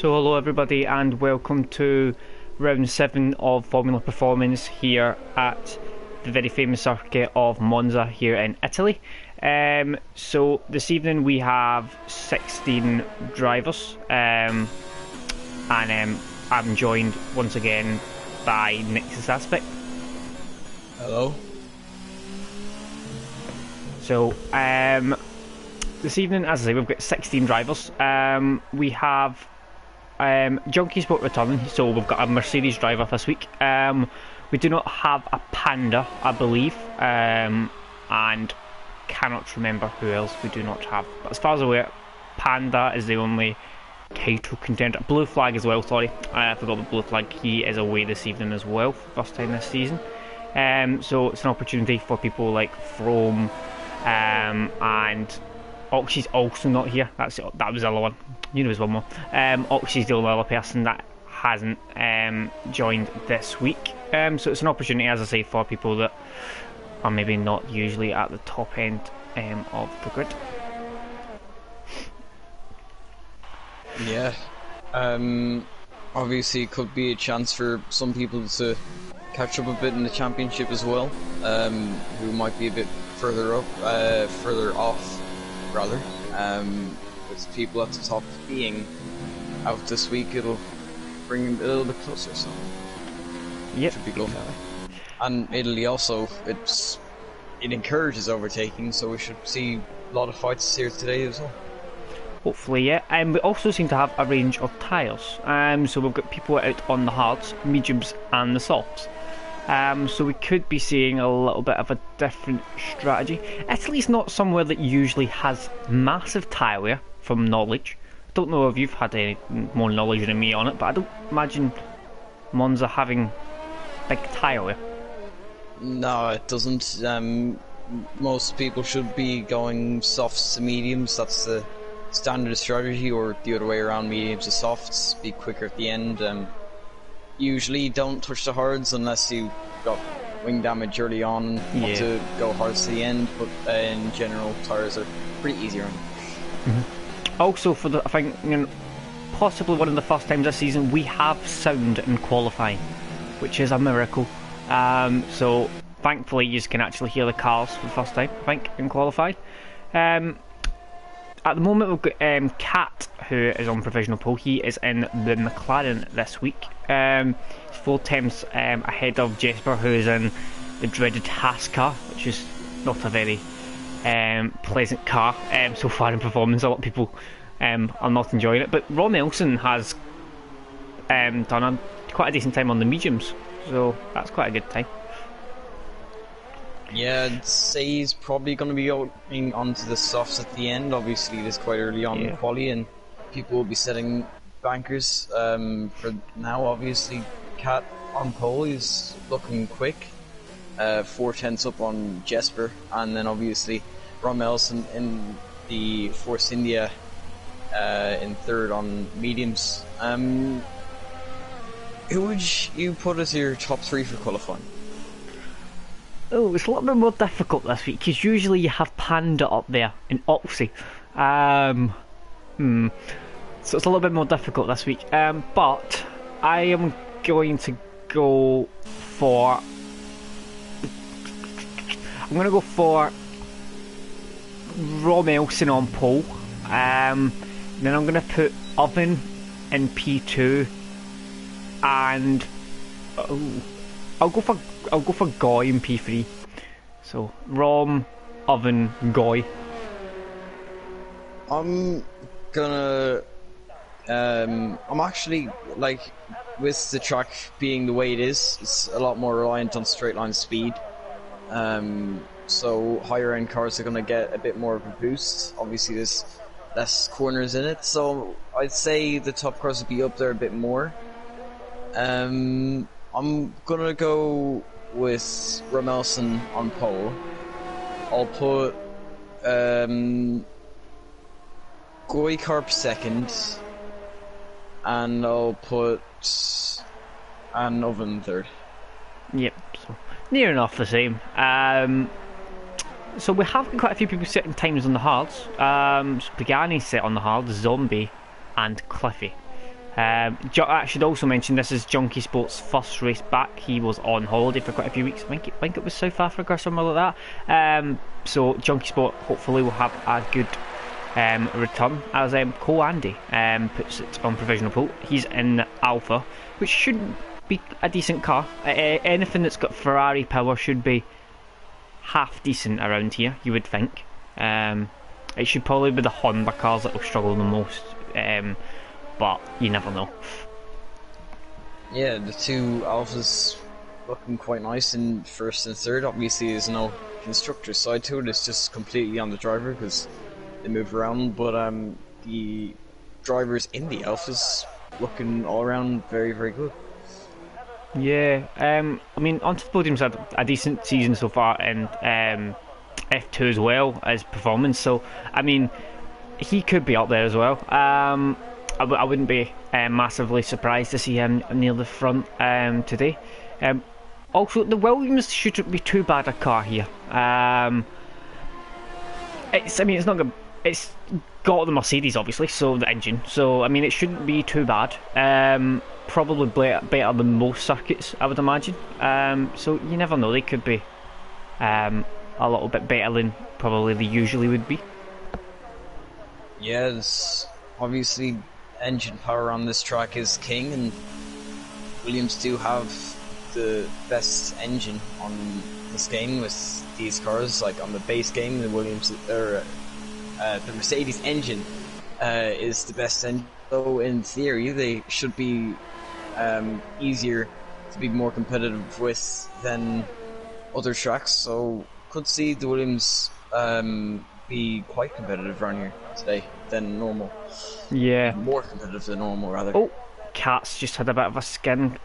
So hello everybody and welcome to round 7 of Formula Performance here at the very famous circuit of Monza here in Italy. So this evening we have 16 drivers and I'm joined once again by Nexus Aspect. Hello. So this evening, as I say, we've got 16 drivers. We have Junkie Sport returning, so we've got a Mercedes driver this week. We do not have a Panda, I believe, and cannot remember who else we do not have. But as far as I'm aware, Panda is the only title contender. Blue Flag as well, sorry. I forgot the Blue Flag. He is away this evening as well, first time this season. So it's an opportunity for people like From and Oxy's also not here. That was the other one. You know, there's one more. Oxy's the only other person that hasn't joined this week. So it's an opportunity, as I say, for people that are maybe not usually at the top end of the grid. Yeah. Obviously, it could be a chance for some people to catch up a bit in the championship as well. Who might be a bit further off, rather. With people at the top being out this week, it'll bring them a little bit closer. So, yep, should be good. And Italy also, it encourages overtaking, so we should see a lot of fights here today as well. Hopefully, yeah. And we also seem to have a range of tyres. So we've got people out on the hards, mediums, and the softs. So we could be seeing a little bit of a different strategy. Italy's not somewhere that usually has massive tyre wear, from knowledge. I don't know if you've had any more knowledge than me on it, but I don't imagine Monza having big tyre wear. No, it doesn't. Most people should be going softs to mediums. That's the standard strategy, or the other way around, mediums to softs, be quicker at the end. Usually don't touch the hards unless you got wing damage early on and want to go hards to the end, but in general tyres are pretty easier. Also, for the, I think, possibly one of the first times this season we have sound in qualifying, which is a miracle. So thankfully you can actually hear the cars for the first time, I think, in qualifying. At the moment we've got Cat, who is on provisional pole. He is in the McLaren this week. He's 4 tenths ahead of Jesper, who is in the dreaded Haas car, which is not a very pleasant car so far in performance. A lot of people are not enjoying it. But Ron Elson has done quite a decent time on the mediums, so that's quite a good time. Yeah, I'd say he's probably going to be going onto the softs at the end. Obviously, it is quite early on in quali, and people will be setting bankers for now. Obviously, Cat on pole, he's looking quick. 4 tenths up on Jesper, and then obviously Ron Elson in the Force India in third on mediums. Who would you put as your top 3 for qualifying? Oh, it's a little bit more difficult this week because usually you have Panda up there and Oxy. So it's a little bit more difficult this week. But I am going to go for. I'm going to go for Rom Elson on pole. Then I'm going to put Oven in P2, and I'll go for Goy in P3. So Rom, Oven, Goy. I'm actually, like, with the track being the way it is, it's a lot more reliant on straight line speed. So higher end cars are gonna get a bit more of a boost. Obviously there's less corners in it, so I'd say the top cars would be up there a bit more. I'm gonna go with Ramelson on pole. I'll put Goikarp second, and I'll put an Oven third. Yep, so near enough the same. So we have got quite a few people setting times on the hards. So Pagani set on the hards, Zombie, and Cliffy. I should also mention this is Junkie Sport's first race back. He was on holiday for quite a few weeks. I think it was South Africa or somewhere like that. So Junkie Sport hopefully will have a good return as Cole Andy puts it on provisional pole. He's in the Alpha, which should be a decent car. Anything that's got Ferrari power should be half decent around here, you would think. It should probably be the Honda cars that will struggle the most, but you never know. Yeah, the two Alphas looking quite nice in first and third. Obviously, there's no constructor side to it, it's just completely on the driver because they move around, but the drivers in the Alphas looking all around very, very good. Yeah, I mean, onto the podium's had a decent season so far, and F2 as well as performance. So, I mean, he could be up there as well. I wouldn't be massively surprised to see him near the front today. Also, the Williams shouldn't be too bad a car here. It's not good. It's got the Mercedes, obviously, so the engine. So, I mean, it shouldn't be too bad. Probably better than most circuits, I would imagine. So, you never know. They could be a little bit better than probably they usually would be. Yes, obviously, engine power on this track is king, and Williams do have the best engine on this game with these cars. Like on the base game, the the Mercedes engine is the best engine. So in theory, they should be easier to be more competitive with than other tracks. So could see the Williams be quite competitive around here today than normal. Yeah, more competitive than normal rather. Oh, Cat's just had a bit of a skid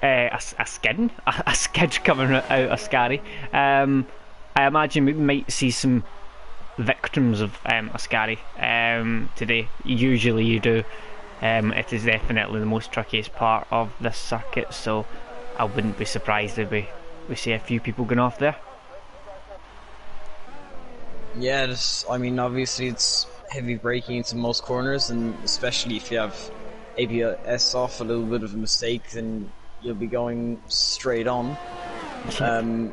coming out of Ascari. I imagine we might see some victims of Ascari today. Usually you do. It is definitely the most trickiest part of this circuit, so I wouldn't be surprised if we see a few people going off there. Yeah, I mean, obviously it's heavy braking into most corners, and especially if you have ABS off, a little bit of a mistake, then you'll be going straight on. A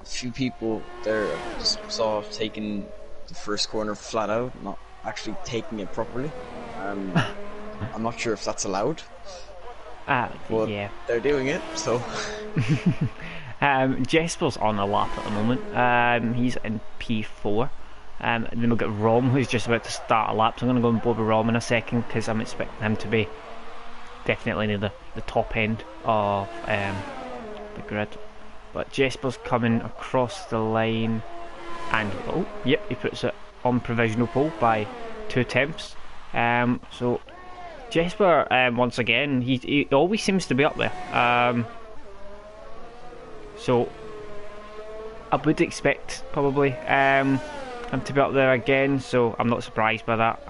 few people there just saw taking the first corner flat out, not actually taking it properly. I'm not sure if that's allowed, but yeah, they're doing it, so. Jesper's on a lap at the moment. He's in P4. And then we've got Rom, who's just about to start a lap. So I'm going to go on board with Rom in a second, because I'm expecting him to be definitely near the top end of the grid. But Jesper's coming across the line, and oh, yep, he puts it on provisional pole by 2 attempts. So Jesper, once again, he always seems to be up there. So I would expect probably him to be up there again, so I'm not surprised by that.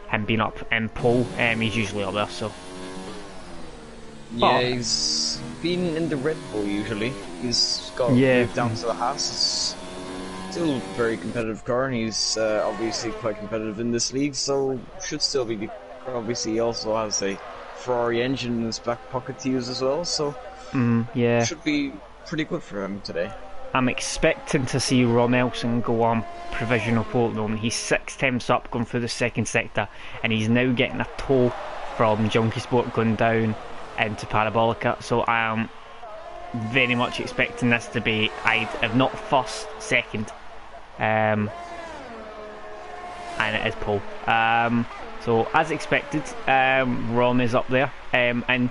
Him being up in pole, he's usually up there, so. Yeah, he's been in the Red Bull usually. He's got moved down to the Haas. It's still a very competitive car, and he's obviously quite competitive in this league, so should still be. Obviously, he also has a Ferrari engine in his back pocket to use as well, so yeah, should be pretty good for him today. I'm expecting to see Ron Elson go on provisional pole at the moment. He's 6 attempts up going through the second sector, and he's now getting a tow from Junkie Sport going down into Parabolica. So I am very much expecting this to be, if not first, second. And it is pole. So as expected, Ron is up there. And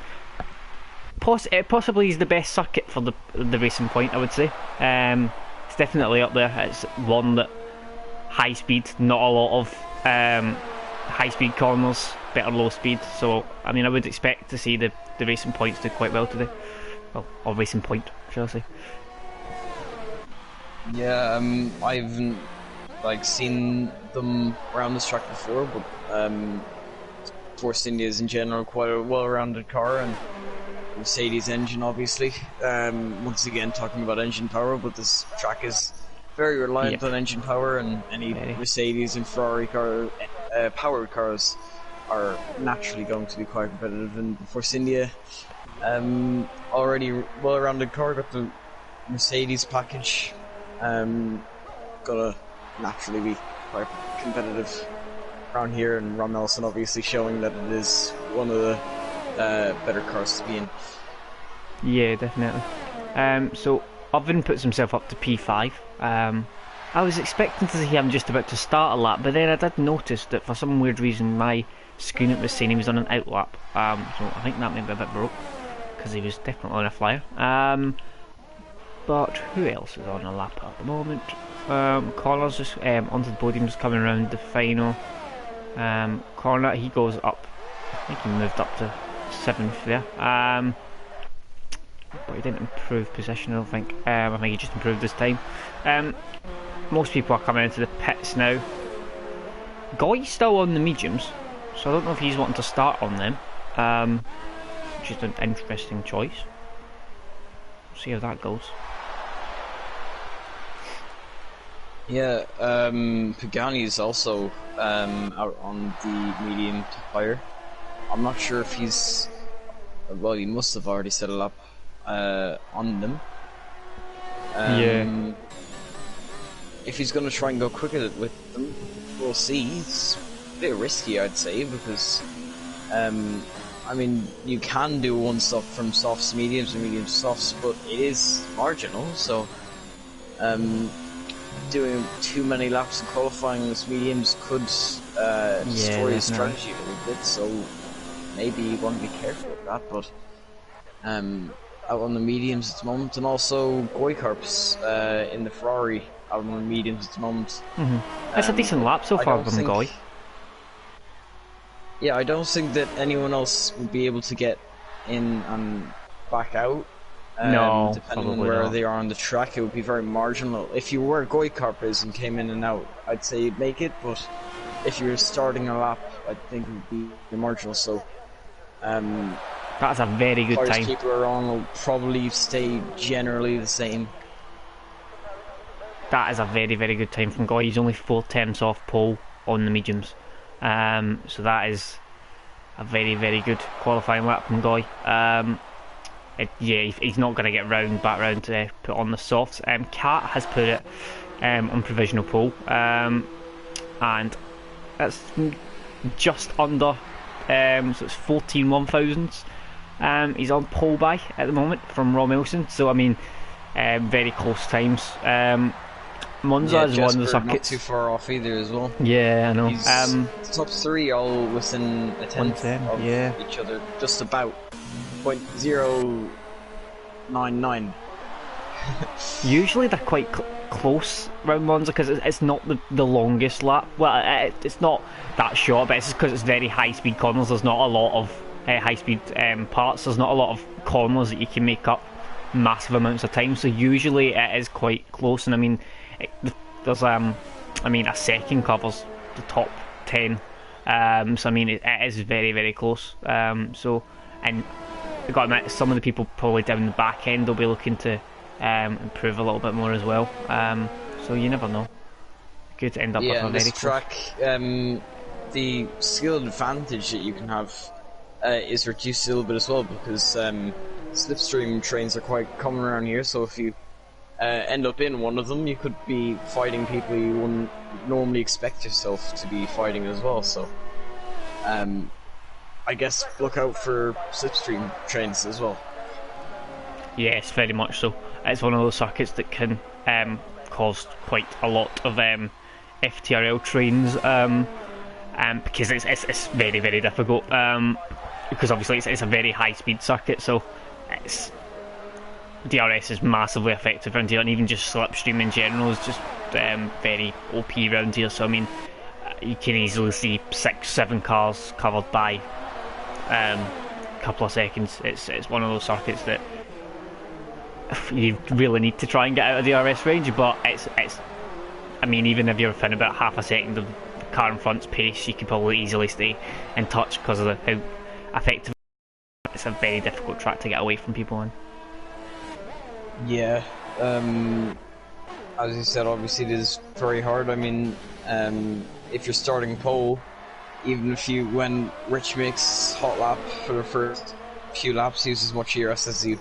possibly is the best circuit for the Racing Point, I would say. It's definitely up there. It's one that high speed, not a lot of high speed corners, better low speed. So I mean, I would expect to see the Racing Points do quite well today. Well, or Racing Point, shall I say? Yeah, I haven't seen them around this track before, but Force India is in general quite a well-rounded car, and Mercedes engine obviously. Once again talking about engine power, but this track is very reliant on engine power, and any Mercedes and Ferrari powered cars are naturally going to be quite competitive. And Force India, already well-rounded car, got the Mercedes package, gonna naturally be quite competitive around here, and Ron Nelson obviously showing that it is one of the better cars to be in. Yeah, definitely. So Oven puts himself up to P5. I was expecting to see him just about to start a lap, but then I did notice that for some weird reason my screen was saying he was on an out lap. So I think that may be a bit broke, because he was definitely on a flyer. But who else is on a lap at the moment? Connor's just onto the podium, just coming around the final. Connor, he goes up. I think he moved up to 7th there. But he didn't improve position, I don't think. I think he just improved his time. Most people are coming into the pits now. Goy's still on the mediums, so I don't know if he's wanting to start on them. Which is an interesting choice. We'll see how that goes. Yeah, Pagani is also out on the medium to fire. I'm not sure if he's... Well, he must have already set it up on them. Yeah. If he's going to try and go quicker with them, we'll see. It's a bit risky, I'd say, because I mean, you can do one stop from softs to mediums and mediums to softs, but it is marginal, so doing too many laps in qualifying as mediums could destroy his strategy a little bit, so maybe you want to be careful with that, but out on the mediums at the moment, and also Goikarp's in the Ferrari out on the mediums at the moment. That's a decent lap so far from Goy. Yeah, I don't think that anyone else would be able to get in and back out. No, depending on where they are on the track, it would be very marginal. If you were Goikarp is and came in and out, I'd say you'd make it, but if you're starting a lap, I think it would be marginal. So that's a very good time. People are on will probably stay generally the same. That is a very, very good time from Goy. He's only 4 tenths off pole on the mediums. So that is a very, very good qualifying lap from Goy. Yeah, he's not going to get back round to put on the softs. Cat has put it on provisional pole, and that's just under, so it's 14 1,000s. He's on pole by at the moment from Rob Wilson, so I mean, very close times. Monza is one of the circuits. Not too far off either as well. Yeah, I know. He's top three all within a tenth of each other, just about 0.099. Usually they're quite close round Monza because it's not the longest lap. Well, it's not that short, but it's just because it's very high speed corners. There's not a lot of high speed parts. There's not a lot of corners that you can make up massive amounts of time. So usually it is quite close. And I mean, there's a second covers the top 10. So I mean it is very, very close. So, and I got to admit, some of the people probably down the back end will be looking to improve a little bit more as well. So you never know. Could end up with a very this track, the skill advantage that you can have is reduced a little bit as well, because slipstream trains are quite common around here. So if you end up in one of them, you could be fighting people you wouldn't normally expect yourself to be fighting as well. So I guess look out for slipstream trains as well. Yes, very much so. It's one of those circuits that can cause quite a lot of FTRL trains, because it's very, very difficult, because obviously it's a very high speed circuit, so DRS is massively effective around here, and even just slipstream in general is just very OP around here. So I mean, you can easily see 6-7 cars covered by a couple of seconds. It's one of those circuits that you really need to try and get out of the DRS range, but it's I mean, even if you're within about half a second of the car in front's pace, you can probably easily stay in touch because of how effective. It's a very difficult track to get away from people on. Yeah, as you said, obviously it is very hard. I mean, if you're starting pole, even if when Rich makes hot lap for the first few laps, use as much ERS as you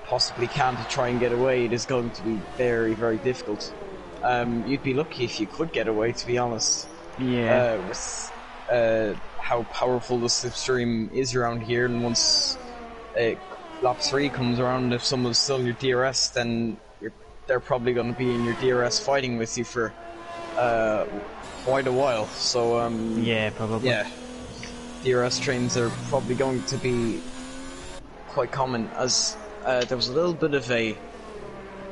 possibly can to try and get away, it is going to be very, very difficult. You'd be lucky if you could get away, to be honest. Yeah. With how powerful the slipstream is around here, and once lap 3 comes around, if someone's still in your DRS, then they're probably going to be in your DRS fighting with you for quite a while. So yeah, probably. Yeah, DRS trains are probably going to be quite common, as there was a little bit of a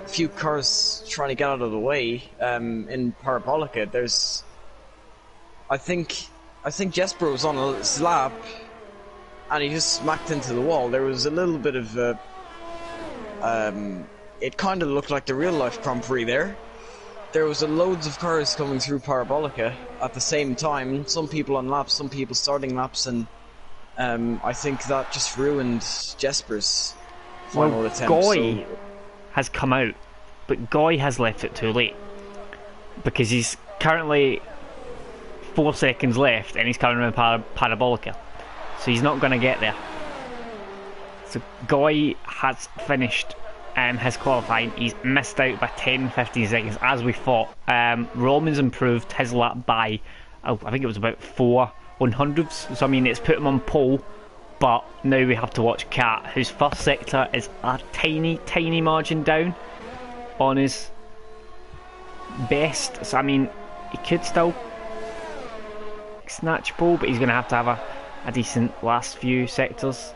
few cars trying to get out of the way in Parabolica. I think Jesper was on his lap and he just smacked into the wall. There was a little bit of it kind of looked like the real life Grand Prix there. There was loads of cars coming through Parabolica at the same time, some people on laps, some people starting laps, and I think that just ruined Jesper's final attempt. Goy has come out, but Goy has left it too late, because he's currently 4 seconds left and he's coming around Parabolica, so he's not going to get there. So Goy has finished his qualifying. He's missed out by 10-15 seconds as we thought. Roman's improved his lap by I think it was about 4/100ths, so I mean it's put him on pole, but now we have to watch Cat, whose first sector is a tiny margin down on his best, so I mean he could still snatch pole, but he's going to have a decent last few sectors.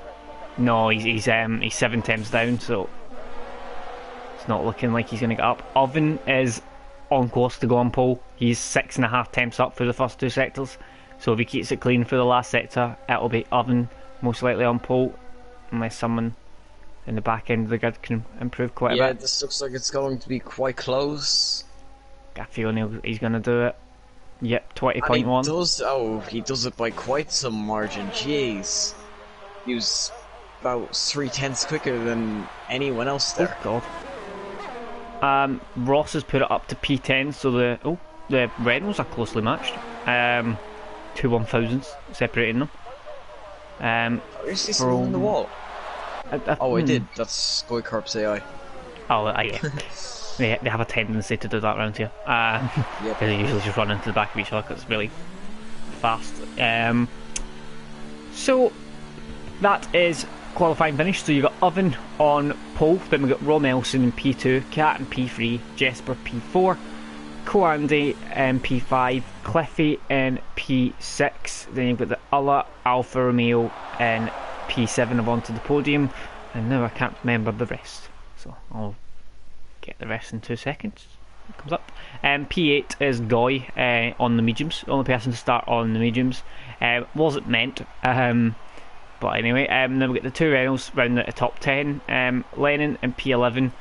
No, he's 7 temps down, so it's not looking like he's going to get up. Oven is on course to go on pole. He's 6.5 temps up for the first 2 sectors, so if he keeps it clean for the last sector, it'll be Oven most likely on pole, unless someone in the back end of the grid can improve quite a bit. Yeah, this looks like it's going to be quite close. Got a feeling he's going to do it. Yep, 20.1. He does it by quite some margin. Jeez, he was about 3/10 quicker than anyone else there. Oh god. Ross has put it up to P10, so the Renaults are closely matched. 2 1,000s separating them. Is he still in the wall? I did. That's Goikarp's AI. Yeah. They have a tendency to do that around here. Yep. They usually just run into the back of each other because it's really fast. So that is qualifying finish. So you got Oven on pole, then we got Rom Elson in P2, Cat in P3, Jesper P4, Coandy in P5, Cliffy in P6. Then you've got the other Alfa Romeo in P7 of onto the podium, and now I can't remember the rest. So I'll get the rest in 2 seconds. It comes up. P8 is Goy on the mediums. Only person to start on the mediums. Wasn't meant. But anyway, then we get the 2 Reynolds round at the top 10. Lennon in P11.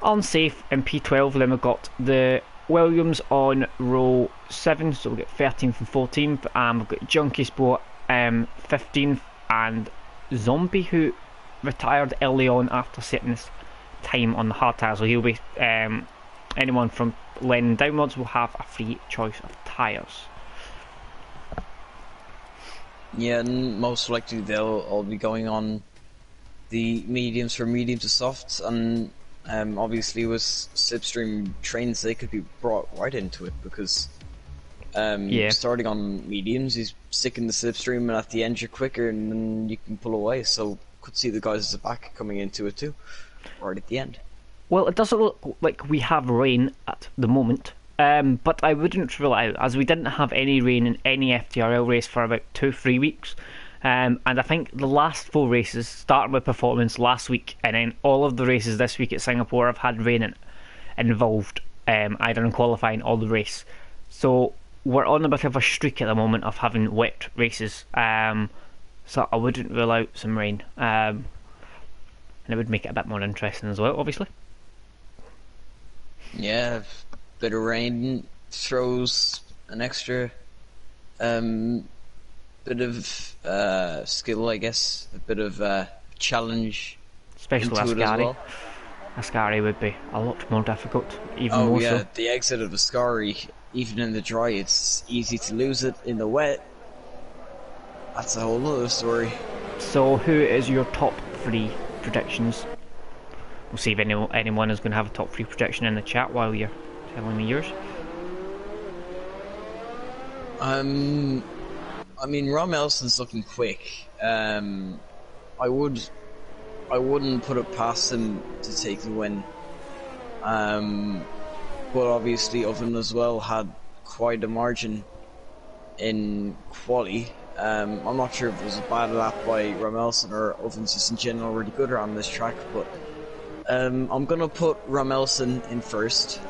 Unsafe in P12. Then we've got the Williams on row 7. So we get 13th and 14th. We've got Junkie Sport 15th. And Zombie, who retired early on after setting this time on the hard tyres, so he'll be anyone from Lennon downwards will have a free choice of tyres. Yeah, and most likely they'll all be going on the mediums for medium to softs, and obviously with slipstream trains they could be brought right into it, because starting on mediums, you stick in the slipstream and at the end you're quicker and then you can pull away, so could see the guys at the back coming into it too. Right at the end. Well, it doesn't look like we have rain at the moment, but I wouldn't rule it out, as we didn't have any rain in any FTRL race for about 2-3 weeks, and I think the last 4 races, starting with performance last week, and then all of the races this week at Singapore have had rain involved, either in qualifying or the race. So we're on a bit of a streak at the moment of having wet races, so I wouldn't rule out some rain. And it would make it a bit more interesting as well, obviously. Yeah, a bit of rain throws an extra bit of skill, I guess, a bit of challenge. Especially Ascari. Well. Ascari would be a lot more difficult, even more so. The exit of Ascari, even in the dry, it's easy to lose it. In the wet, That's a whole other story. So, who is your top 3 predictions? We'll see if anyone is going to have a top 3 prediction in the chat while you're telling me yours. I mean, Rom Elson's looking quick. I wouldn't put it past him to take the win. But obviously Oven as well had quite a margin in quali. I'm not sure if it was a bad lap by Ramelson or Oven's just in general really good around this track, but I'm gonna put Ramelson in first.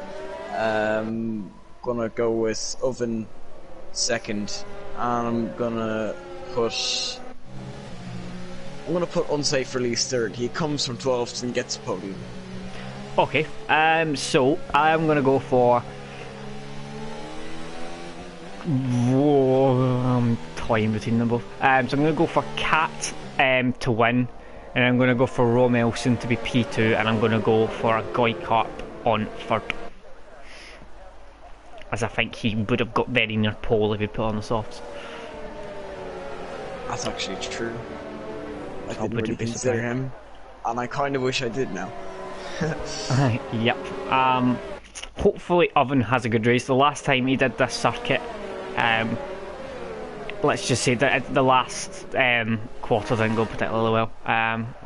Gonna go with Oven second, and I'm gonna put Unsafe Release third. He comes from 12th and gets a podium. Okay, so I'm gonna go for. Whoa, I'm toying between them both. So I'm gonna go for Cat to win, and I'm gonna go for Rom Elson to be P2, and I'm gonna go for a Goykarp on third, as I think he would have got very near pole if he put on the softs. That's actually true. I didn't really consider him, and I kind of wish I did now. Yep. Hopefully Oven has a good race. The last time he did this circuit, let's just say that the last quarter didn't go particularly well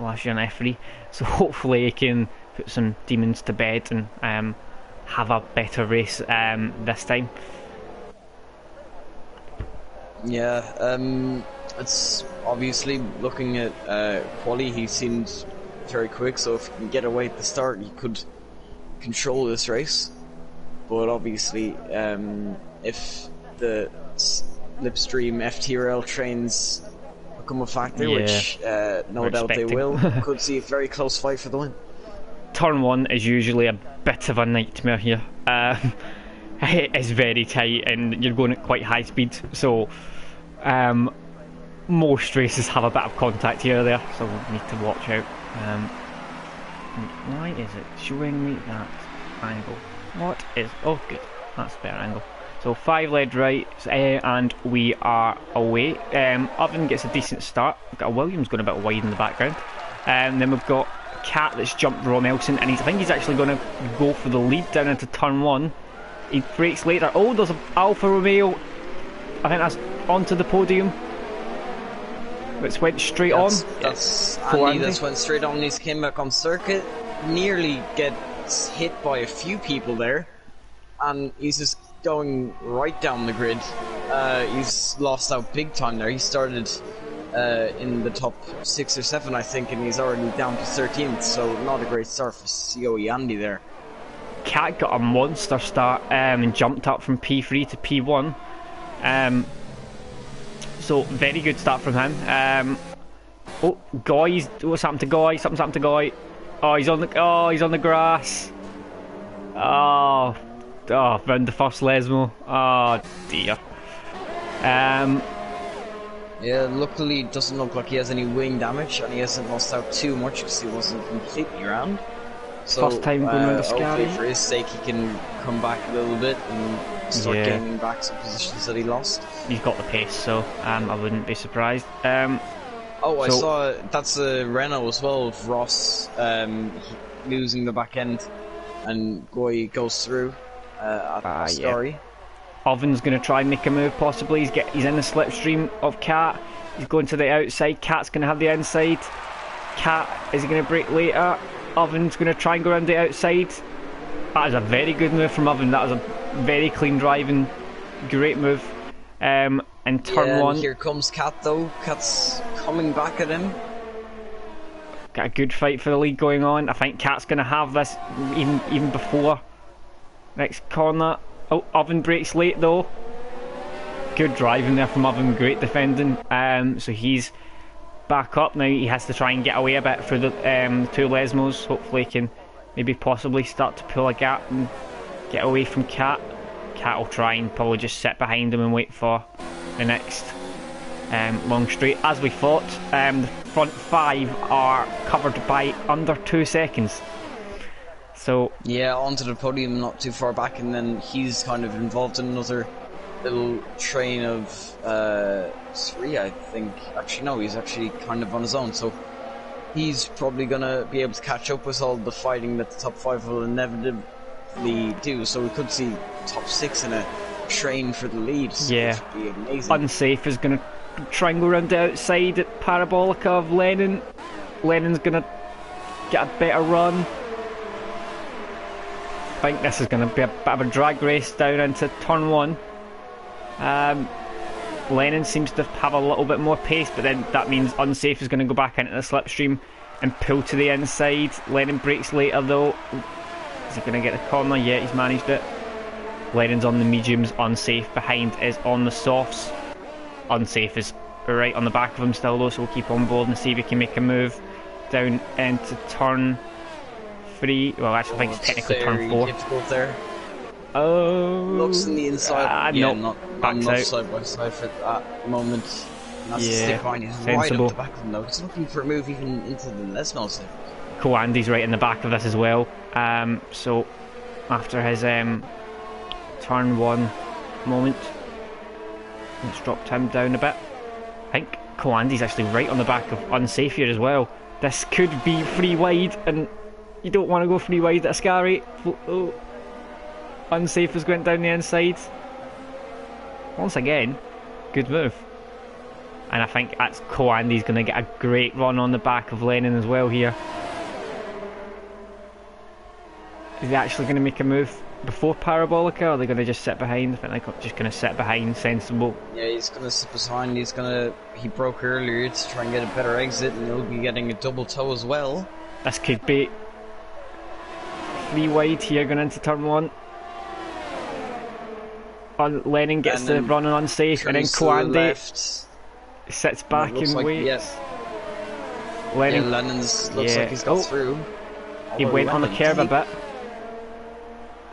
last year in F3. So hopefully he can put some demons to bed and have a better race this time. Yeah, it's obviously looking at quali, he seemed very quick, so if he can get away at the start he could control this race. But obviously if the slipstream FTRL trains become a factor, which no doubt they will, could see a very close fight for the win. Turn 1 is usually a bit of a nightmare here. It's very tight and you're going at quite high speed, so most races have a bit of contact here or there, so we need to watch out. Why is it showing me that angle? What is... oh good, that's a better angle. So 5 lead right, and we are away. Oven gets a decent start. We've got a Williams going a bit wide in the background. Then we've got Cat that's jumped Rom Elson, and I think he's actually going to go for the lead down into turn 1. He brakes later. Oh, there's an Alfa Romeo. I think that's onto the podium. It's went straight on. That's Andy that's went straight on. He's came back on circuit. Nearly gets hit by a few people there. And he's just going right down the grid. He's lost out big time there. He started in the top 6 or 7, I think, and he's already down to 13th, so not a great start for COE Andy there. Cat got a monster start and jumped up from P3 to P1. So very good start from him. Oh, Goy, what's happened to Goy? Something's happened to Goy. Oh, he's on the grass. Oh, round the first Lesmo. Oh dear. Yeah, luckily it doesn't look like he has any wing damage, and he hasn't lost out too much because he wasn't completely around. So, first time going around the hopefully for his sake he can come back a little bit and start gaining back some positions that he lost. He's got the pace, so I wouldn't be surprised. I saw that's a Renault as well with Ross losing the back end, and Goy goes through at Story. Yeah. Oven's going to try and make a move possibly. He's in the slipstream of Cat. He's going to the outside. Cat's going to have the inside. Cat, is he going to brake later? Oven's going to try and go around the outside. That is a very good move from Oven. That was a very clean driving, great move. In turn 1. Here comes Cat though. Cat's coming back at him. Got a good fight for the lead going on. I think Cat's going to have this even before next corner. Oh, Oven brakes late though. Good driving there from Oven, great defending. So he's back up now. He has to try and get away a bit through the 2 Lesmos. Hopefully he can maybe possibly start to pull a gap and get away from Cat. Cat will try and probably just sit behind him and wait for the next long straight. As we thought, the front 5 are covered by under 2 seconds. So yeah, onto the podium, not too far back, and then he's kind of involved in another little train of 3, I think. Actually, no, he's actually kind of on his own, so he's probably gonna be able to catch up with all the fighting that the top 5 will inevitably do. So we could see top 6 in a train for the lead. Yeah, which would be amazing. Unsafe is gonna try and go around the outside at Parabolica of Lennon. Lennon's gonna get a better run. I think this is going to be a bit of a drag race down into turn 1. Lennon seems to have a little bit more pace, but then that means Unsafe is going to go back into the slipstream and pull to the inside. Lennon breaks later though. Is he going to get the corner? Yeah, he's managed it. Lennon's on the mediums, Unsafe behind is on the softs. Unsafe is right on the back of him still though, so we'll keep on board and see if he can make a move down into turn 3. Well, actually, I think it's technically turn 4. Difficult there. Oh, Looks in the inside. Yeah, no, not side by side for that moment. That's yeah, stick line. He's right up the back of him though. He's looking for a move even into the Lesmell side. Koandi's right in the back of this as well. So after his turn 1 moment, let's drop him down a bit. I think Koandi's actually right on the back of Unsafe here as well. This could be free wide, and you don't want to go free wide at Ascari. Oh. Unsafe is going down the inside. Once again, good move. And I think that's Koandi's going to get a great run on the back of Lennon as well here. Is he actually going to make a move before Parabolica, or are they going to just sit behind? I think they're just going to sit behind, sensible. Yeah, he's going to sit behind. He broke earlier to try and get a better exit, and he'll be getting a double toe as well. This could be free wide here going into turn 1. Lennon gets the run on Unsafe, and then Koandi sits back and waits. Yeah. Lennon looks like he's got through. He went on the curve a bit.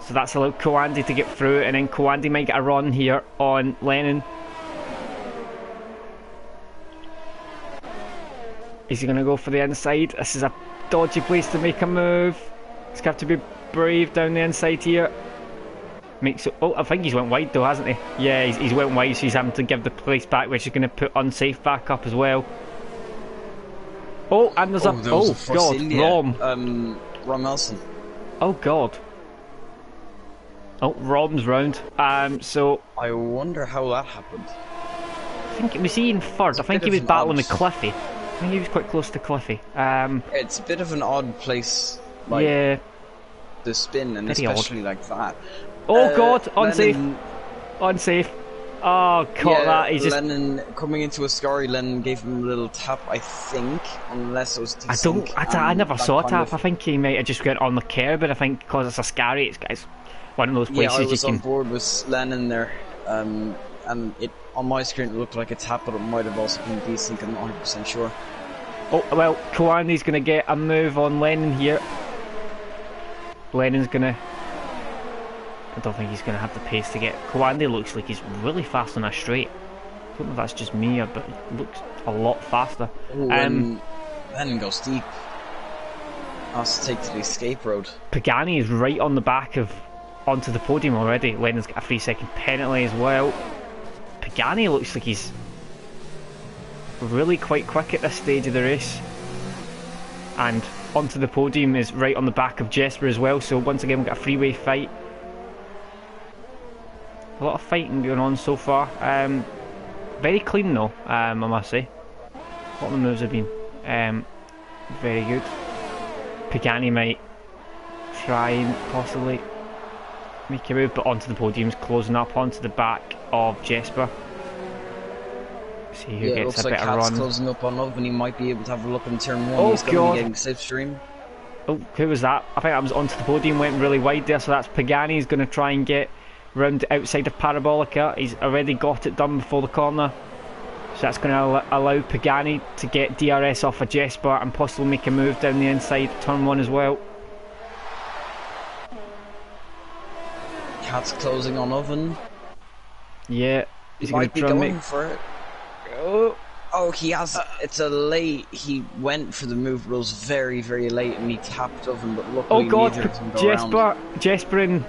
So that's allowed Koandi to get through, and then Koandi might get a run here on Lennon. Is he going to go for the inside? This is a dodgy place to make a move. He's got to be brave down the inside here. Makes it, oh, I think he's went wide though, hasn't he? Yeah, he's went wide, so he's having to give the place back, which is going to put Unsafe back up as well. Oh, and there's God, Rom Nelson. Oh God. Oh, Rom's round. So I wonder how that happened. I think was he in third? I think he was battling with Cliffy. I think he was quite close to Cliffy. It's a bit of an odd place, like, yeah, to spin, and very especially odd. like that. Oh God, Unsafe. Lennon, Unsafe. Oh, caught that. He's just. Lennon coming into Ascari. Lennon gave him a little tap, I think, unless it was. I never saw a tap. I think he might have just went on the curb, but I think because it's Ascari, it's one of those places I was you can. on board with Lennon there, and it on my screen it looked like a tap, but it might have also been decent. I'm not 100% sure. Oh well, Koandi's going to get a move on Lennon here. Lennon's going to. I don't think he's going to have the pace to get. Koandi looks like he's really fast on a straight. I don't know if that's just me, but he looks a lot faster. Lennon goes deep. Has to take to the escape road. Pagani is right on the back of onto the podium already. Lennon's got a 3-second penalty as well. Pagani looks like he's really quite quick at this stage of the race. And onto the podium is right on the back of Jesper as well. So once again we've got a freeway fight. A lot of fighting going on so far. Very clean though, I must say. A lot of the moves have been very good. Pagani might try and possibly make a move, but onto the podium's closing up onto the back of Jesper. See who gets a better run. Looks like closing up on Love, and he might be able to have a look in turn 1. Oh, he's going to be getting slipstream. Oh, who was that? I think that was onto the podium, went really wide there, so that's Pagani. He's going to try and get round outside of Parabolica. He's already got it done before the corner, so that's going to allow Pagani to get DRS off of Jesper and possibly make a move down the inside turn 1 as well. Cat's closing on Oven. Yeah, he might be going for it. Oh, he has. It's a late. He went for the move, but it was very, very late, and he tapped Oven. But luckily, oh God, neither of them go around. Jesper and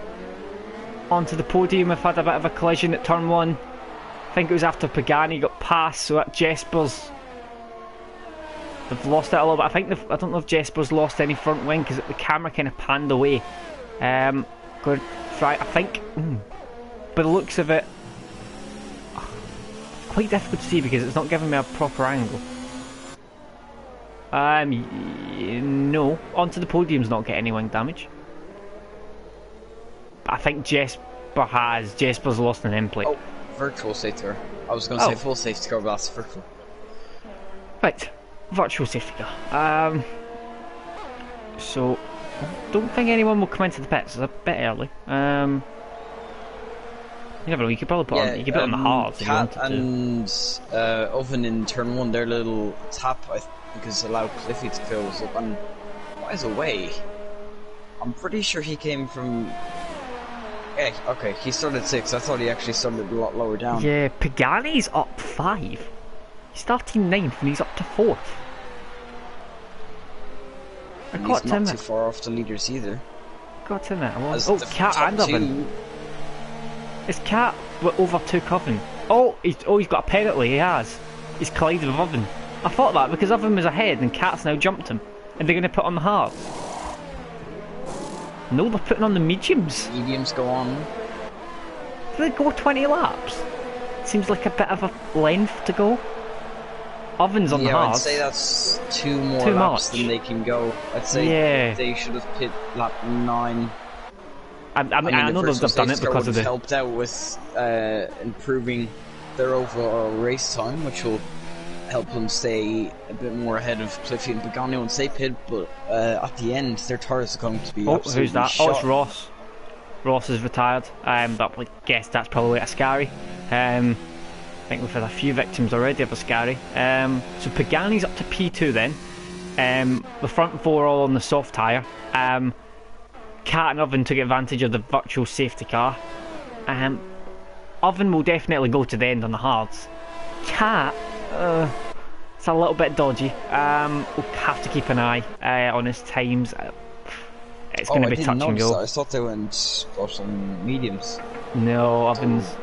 onto the podium have had a bit of a collision at turn 1. I think it was after Pagani got past, so at Jesper's they've lost it a little bit. I don't know if Jesper's lost any front wing because the camera kind of panned away. Going to try, I think, by the looks of it, quite difficult to see because it's not giving me a proper angle. No, onto the podium's not getting any wing damage. I think Jesper's lost an end plate. Oh, virtual safety car. I was going to say full safety car, but that's virtual. Right, virtual safety car. So, I don't think anyone will come into the pits. It's a bit early. You never know, you could probably put on, you could put on the hards if you wanted to. And Oven in turn 1, their little tap, I think, has allowed Cliffy to close up and miles away. I'm pretty sure he came from... Yeah, okay, he started 6. I thought he actually started a lot lower down. Yeah, Pagani's up 5. He's starting 9th and he's up to 4th. And he's not too far off the leaders either. Got to admit, Cat and Oven. Is Cat overtook Oven? He's got a penalty, he has. He's collided with Oven. I thought that because Oven was ahead and Cat's now jumped him. And they're going to put on the hard. No, they're putting on the mediums. Mediums go on. Do they go 20 laps? Seems like a bit of a length to go. Oven's on the hard. I'd say that's 2 more laps than they can go. I'd say they should have pit lap 9. I know they've done it because of the... helped out with improving their overall race time, which will help them stay a bit more ahead of Cliffy and Pagani once they pit, but at the end their tyres are going to be absolutely who's that? shot. It's Ross. Ross is retired, but I guess that's probably Ascari. I think we've had a few victims already of Ascari. So Pagani's up to P2 then. The front 4 all on the soft tyre. Cat and Oven took advantage of the virtual safety car. Oven will definitely go to the end on the hards. Cat, it's a little bit dodgy. We'll have to keep an eye on his times. It's going to be touch and go. I thought they went for some mediums. No, Oven's...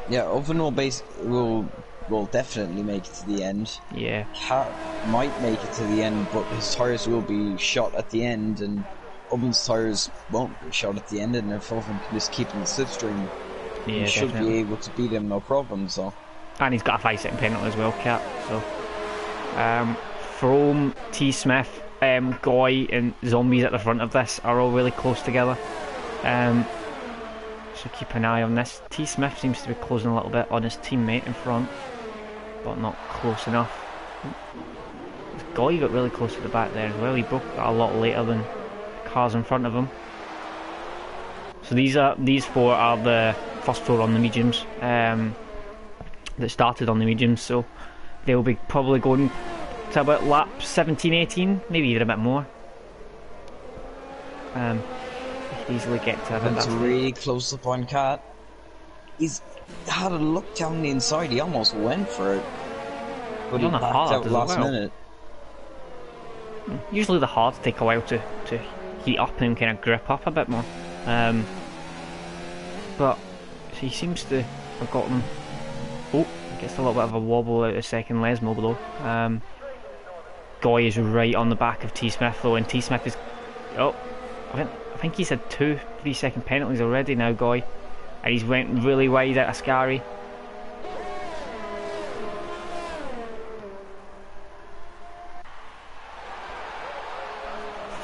Yeah, Oven will definitely make it to the end. Yeah. Cat might make it to the end, but his tyres will be shot at the end, and Oven's tyres won't be shot at the end, and if Oven can just keep in the slipstream, he should be able to beat him no problem. So. And he's got a 5-second penalty as well, Cat. So, Frome, T Smith, Goy, and Zombies at the front of this are all really close together. So keep an eye on this. T Smith seems to be closing a little bit on his teammate in front, but not close enough. Goy got really close to the back there as well. He broke a lot later than cars in front of him. So these 4 are the first 4 on the mediums. That started on the mediums, so they'll be probably going to about lap 17, 18, maybe even a bit more. Easily get to that. That's really close up on Cat. He's had a look down the inside, he almost went for it, but he backed out last minute. Usually the hards take a while to heat up and kind of grip up a bit more. But he seems to have gotten... gets a little bit of a wobble out of second Lesmo though. Goy is right on the back of T Smith though, and T Smith is... I think he's had 2 3-second penalties already now, Goy. And he's went really wide out of Ascari.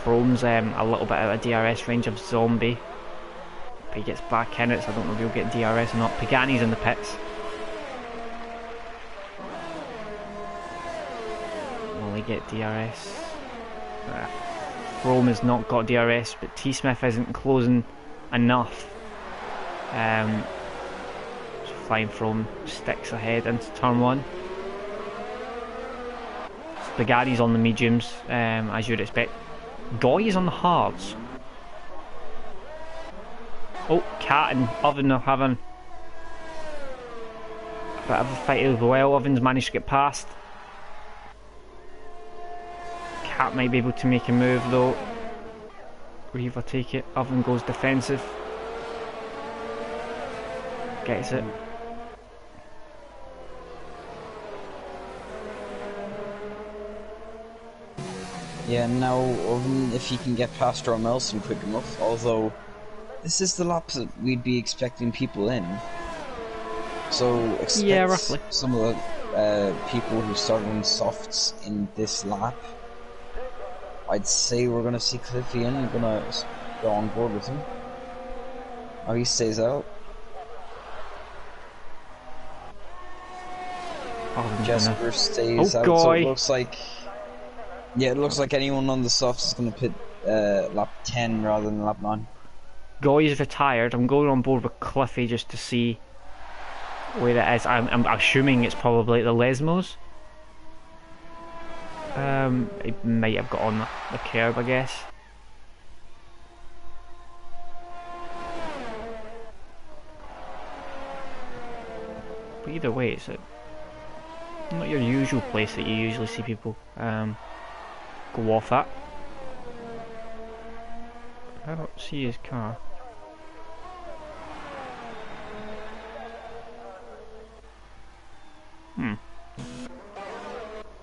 Frome's a little bit out of DRS range of Zombie. But he gets back in it, so I don't know if he'll get DRS or not. Pagani's in the pits. Will he get DRS? Frome has not got DRS, but T Smith isn't closing enough. So Flying Frome sticks ahead into turn 1. Spaghetti's on the mediums, as you'd expect. Goy is on the hards. Cat and Oven are having a bit of a fight as well. Oven's managed to get past. Cat might be able to make a move though. Reaver take it. Oven goes defensive. gets it. Yeah, now if he can get past Nelson quick enough, although this is the lap that we'd be expecting people in. So expect roughly. some of the people who started in softs in this lap. I'd say we're gonna see Cliffy in. We're gonna go on board with him. Oh, he stays out. Oh, Jesper stays out. So it looks like, yeah, it looks like anyone on the softs is gonna pit lap 10 rather than lap 9. Goy's retired. I'm going on board with Cliffy just to see where it is. I'm assuming it's probably the Lesmos. It might have got on the curb, I guess. But either way, it's not your usual place that you usually see people go off at. I don't see his car.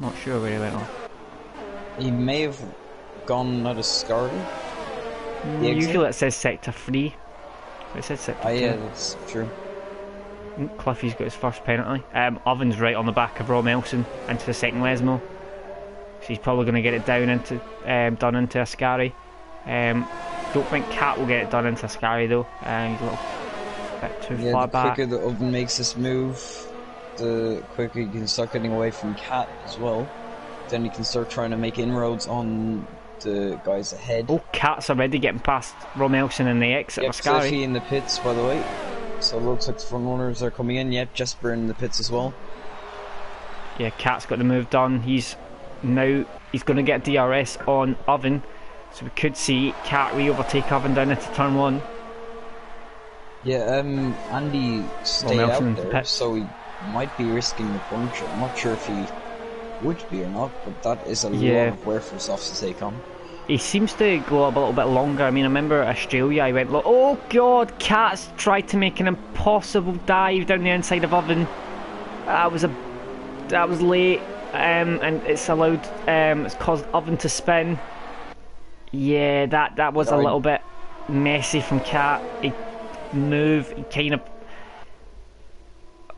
Not sure where he went on. He may have gone out of Scarlet. Usually it says sector 3. It says sector 2. Yeah, that's true. Cliffy's got his first penalty. Oven's right on the back of Rob Elson into the second Lesmo. So he's probably going to get it down into done into Ascari. Don't think Cat will get it done into Ascari though. He's a little bit too far back. The quicker the Oven makes this move, the quicker you can start getting away from Cat as well. Then you can start trying to make inroads on the guys ahead. Oh, Cat's already getting past Rob Elson in the exit of Ascari. Cliffy in the pits, by the way. So it looks like the front runners are coming in. Yep, Jesper in the pits as well. Yeah, Cat's got the move done. He's going to get DRS on Oven. So we could see Cat re-overtake Oven down into turn 1. Yeah, Andy stayed out there, so he might be risking the puncture. I'm not sure if he would be or not, but that is a lot of wear for softs to take on. He seems to go up a little bit longer. I mean, I remember Australia, I went, oh god, Cat's tried to make an impossible dive down the inside of Oven. That was late, and it's allowed, it's caused Oven to spin. Yeah, that was a little bit messy from Cat. He kind of,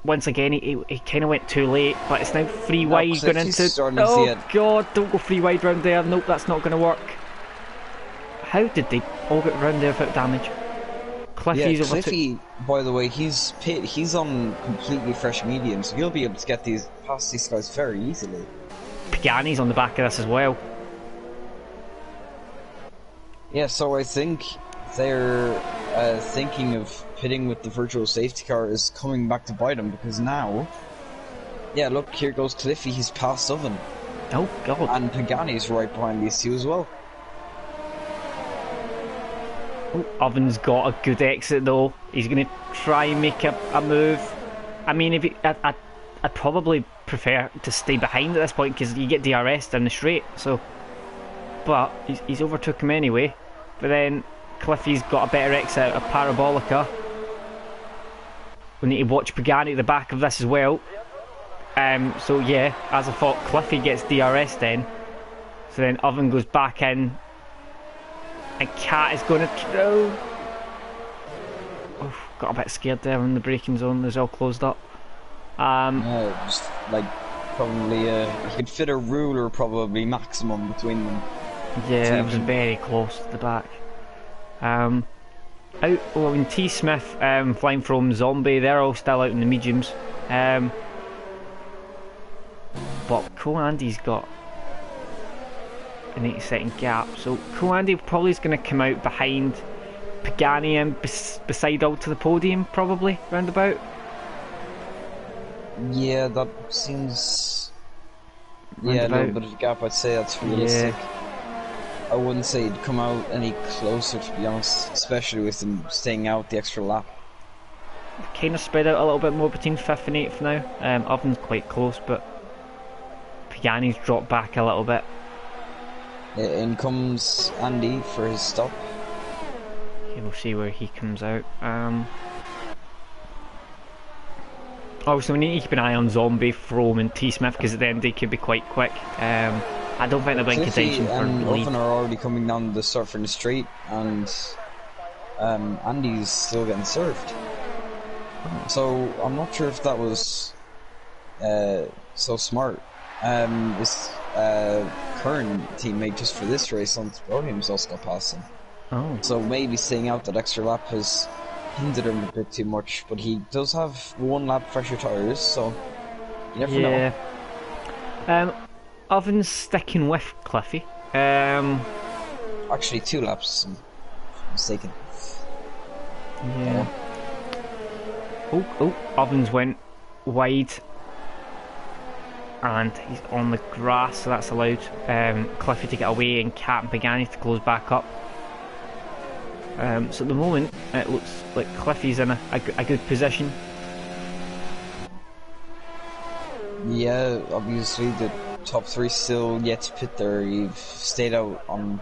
once again, he kind of went too late, but it's now 3 wide going into. Oh god, don't go 3 wide round there. Nope, that's not going to work. How did they all get round there without damage? Cliffy's over. Cliffy, by the way, he's on completely fresh medium, so he'll be able to get past these guys very easily. Pagani's on the back of this as well. Yeah, so I think they're thinking of pitting with the virtual safety car is coming back to bite him, because now, yeah, look, here goes Cliffy, he's past Oven. Oh god. And Pagani's right behind these two as well. Oh, Oven's got a good exit though. He's going to try and make a move. I mean, I'd probably prefer to stay behind at this point, because you get DRS down the straight, so... But he's overtook him anyway. But then Cliffy's got a better exit of Parabolica. We need to watch Pagani at the back of this as well. So yeah, as I thought, Cliffy gets DRS then. So then Oven goes back in. And Cat is going to throw. Oh, got a bit scared there in the braking zone. It was all closed up. Yeah, it was like probably you could fit a ruler probably maximum between them. Yeah, it was very close to the back. T Smith, flying from Zombie, they're all still out in the mediums. But Andy's got an 8-second gap, so Andy probably is going to come out behind Pagani and beside all to the podium, probably roundabout. Yeah, that seems. Yeah, a little bit of a gap. I'd say that's realistic. Yeah. I wouldn't say he'd come out any closer, to be honest, especially with him staying out the extra lap. Kind of spread out a little bit more between 5th and 8th now. Oven's quite close, but Pagani's dropped back a little bit. In comes Andy for his stop. Okay, we'll see where he comes out. Obviously, we need to keep an eye on Zombie, Frome, and T Smith because at the end they could be quite quick. I don't think they'll be in Cliffy contention for and the lead. Oven are already coming down the surf in the straight, and Andy's still getting served. So I'm not sure if that was so smart. His current teammate just for this race on Williams also got past him. Oh. So maybe staying out that extra lap has hindered him a bit too much, but he does have 1 lap fresher tyres, so you never know. Oven's sticking with Cliffy. Actually 2 laps, I'm mistaken. Yeah. Oh, Ovens went wide. And he's on the grass, so that's allowed Cliffy to get away and Cat and Pagani to close back up. So at the moment, it looks like Cliffy's in a good position. Yeah, obviously the top 3 still yet to pit there. You've stayed out on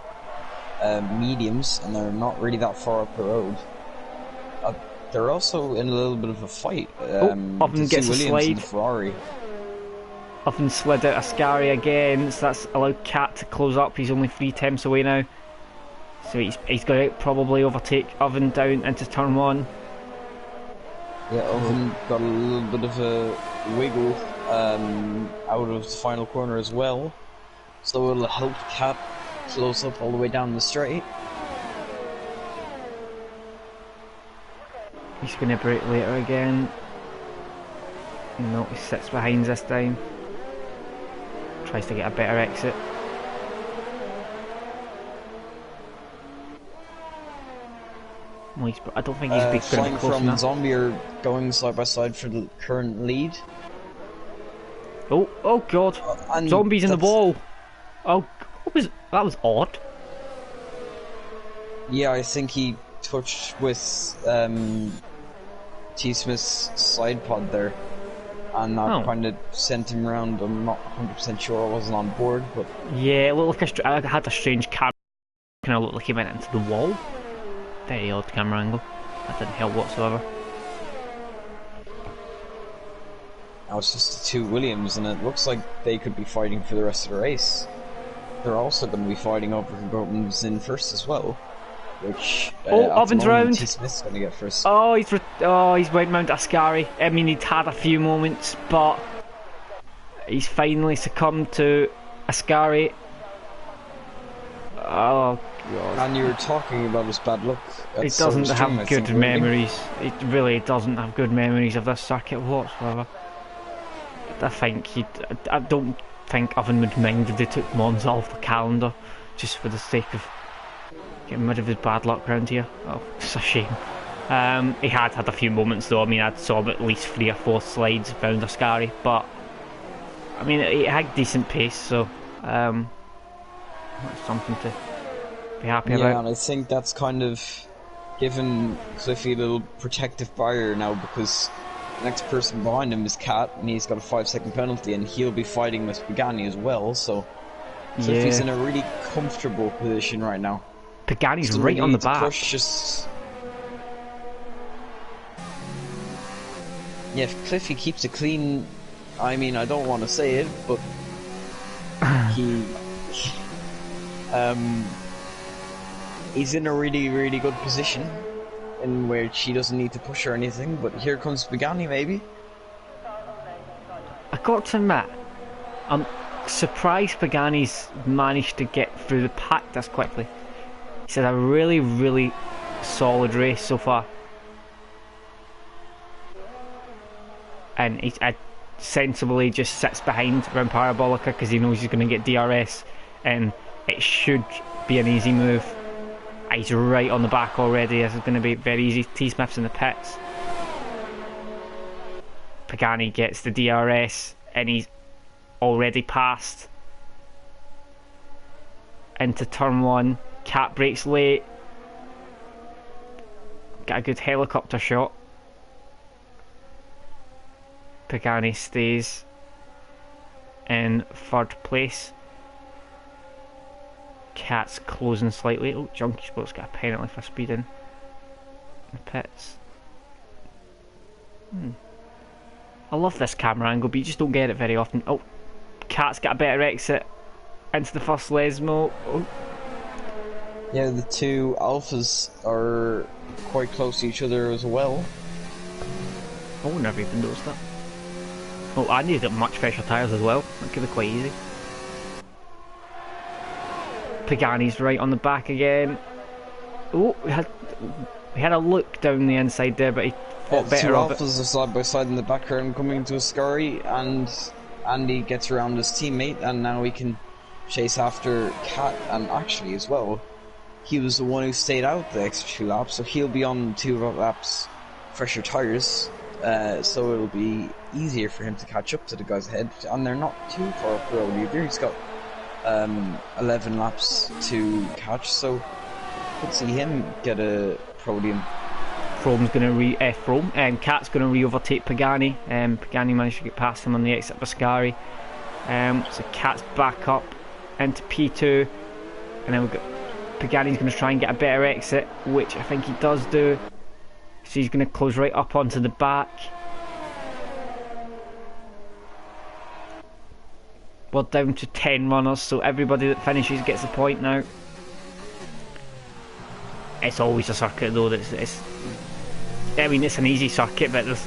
mediums, and they're not really that far up the road. They're also in a little bit of a fight. Oven gets a slide. And Ferrari. Oven slid out Ascari again, so that's allowed Cat to close up. He's only 3 temps away now. So he's going to probably overtake Oven down into turn 1. Yeah, Oven got a little bit of a wiggle out of the final corner as well. So it'll help Cat close up all the way down the straight. He's going to brake later again. No, he sits behind this time. Tries to get a better exit. Well, I don't think he's going to be Flying close from enough. Zombie are going side by side for the current lead. Oh god! And Zombie's in the wall. Oh, that was odd. Yeah, I think he touched with T Smith's side pod there, and that kind of sent him around. I'm not 100% sure, I wasn't on board, but yeah, it looked like I had a strange camera. Kind of looked like he went into the wall. Very odd camera angle. That didn't help whatsoever. now it's just the 2 Williams, and it looks like they could be fighting for the rest of the race. They're also going to be fighting over who comes in first as well. Which Ovens round. T Smith's going to get first. He's went round Ascari. I mean, he'd had a few moments, but he's finally succumbed to Ascari. Oh god! And you were talking about his bad luck. He doesn't have good memories. He really doesn't have good memories of this circuit whatsoever. I don't think Oven would mind if they took Monza off the calendar, just for the sake of getting rid of his bad luck around here. Oh, it's a shame. He had a few moments though. I mean, I saw him at least 3 or 4 slides round Ascari, but I mean, he had decent pace, so that's something to be happy about. Yeah, and I think that's kind of given Cliffy a little protective barrier now, because the next person behind him is Cat, and he's got a 5-second penalty, and he'll be fighting with Pagani as well, so Cliffy's in a really comfortable position right now. Pagani's right on the back. Yeah, if Cliffy keeps it clean, I mean, I don't want to say it, but he's in a really, really good position in which he doesn't need to push or anything, but here comes Pagani maybe. I got to admit, I'm surprised Pagani's managed to get through the pack this quickly. He's had a really, really solid race so far. And he sensibly just sits behind around Parabolica because he knows he's going to get DRS, and it should be an easy move. He's right on the back already. This is going to be very easy. T Smith's in the pits. Pagani gets the DRS and he's already passed into turn 1. Cat brakes late. Got a good helicopter shot. Pagani stays in 3rd place. Cat's closing slightly. Oh, Junkie Sport's got a penalty for speeding in the pits. I love this camera angle, but you just don't get it very often. Oh, Cat's got a better exit into the first Lesmo. Oh. Yeah, the two alphas are quite close to each other as well. Oh, never even noticed that. Oh, Andy's got much fresher tyres as well. That could be quite easy. Pagani's right on the back again. Oh, he had a look down the inside there, but he thought better of it. Two alphas are side by side in the background coming to a scurry, and Andy gets around his teammate, and now he can chase after Cat. And actually, as well, he was the one who stayed out the extra 2 laps, so he'll be on 2 laps fresher tyres. So it'll be easier for him to catch up to the guys ahead, and they're not too far off the road either. He's got 11 laps to catch, so could see him get a podium. Cat's going to re-overtake Pagani. Pagani managed to get past him on the exit of Ascari. So Cat's back up into P2, and then we've got Pagani's going to try and get a better exit, which I think he does do. So he's going to close right up onto the back. We're down to 10 runners, so everybody that finishes gets a point now. It's always a circuit though. I mean, it's an easy circuit, but there's,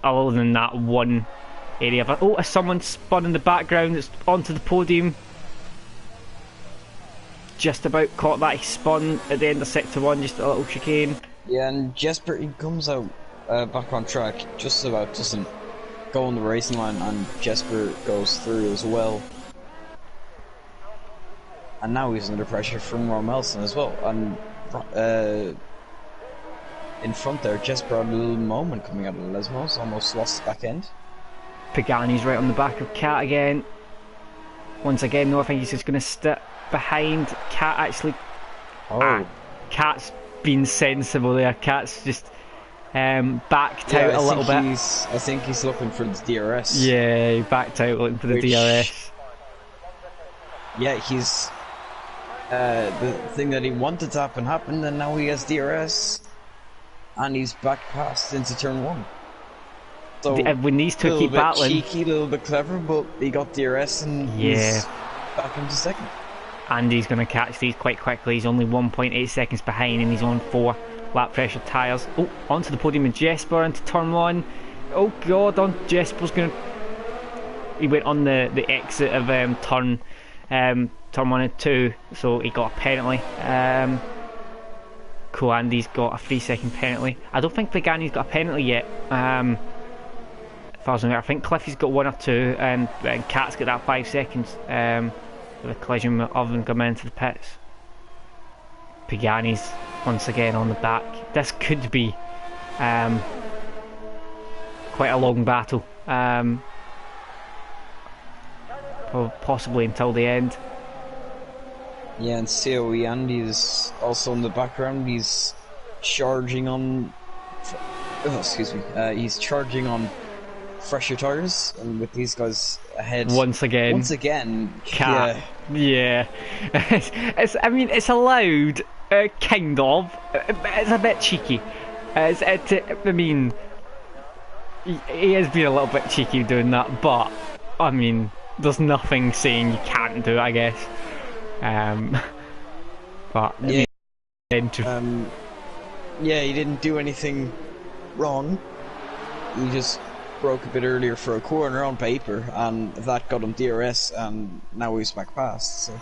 other than that one area. But oh, someone spun in the background. It's onto the podium. Just about caught that. He spun at the end of sector 1, just a little chicane. Yeah, and Jesper, he comes out back on track, just about doesn't go on the racing line, and Jesper goes through as well. And now he's under pressure from Ron Melson as well. And in front there, Jesper had a little moment coming out of the Lesmos, almost lost the back end. Pagani's right on the back of Cat again. Once again, though, I think he's just going to step behind Cat actually. Cat's been sensible there. Cat's just backed out a little bit. I think he's looking for the DRS. Yeah, he backed out looking for the DRS. Yeah, he's the thing that he wanted to happen happened, and now he has DRS, and he's back past into turn 1. So when these two keep battling, cheeky, a little bit clever, but he got DRS and he's back into second. Andy's going to catch these quite quickly. He's only 1.8 seconds behind, and he's on 4 lap pressure tyres. Oh, onto the podium with Jesper into turn 1. Oh god, Jesper's going to... He went on the exit of turn 1 and 2, so he got a penalty. Andy's got a 3-second penalty. I don't think Pagani's got a penalty yet. As far as I'm aware, I think Cliffy's got 1 or 2, and Cat's got that 5 seconds. With a collision with Oven coming into the pits. Pagani's once again on the back. This could be quite a long battle, possibly until the end. Yeah, and COE Andy is also in the background. He's charging on he's charging on fresher tyres, and with these guys ahead once again Cat. Yeah. I mean, it's allowed, kind of. It's a bit cheeky. I mean, he has been a little bit cheeky doing that, but I mean, there's nothing saying you can't do it, I guess. But yeah, he didn't do anything wrong. He just broke a bit earlier for a corner on paper, and that got him DRS, and now he's back past. So.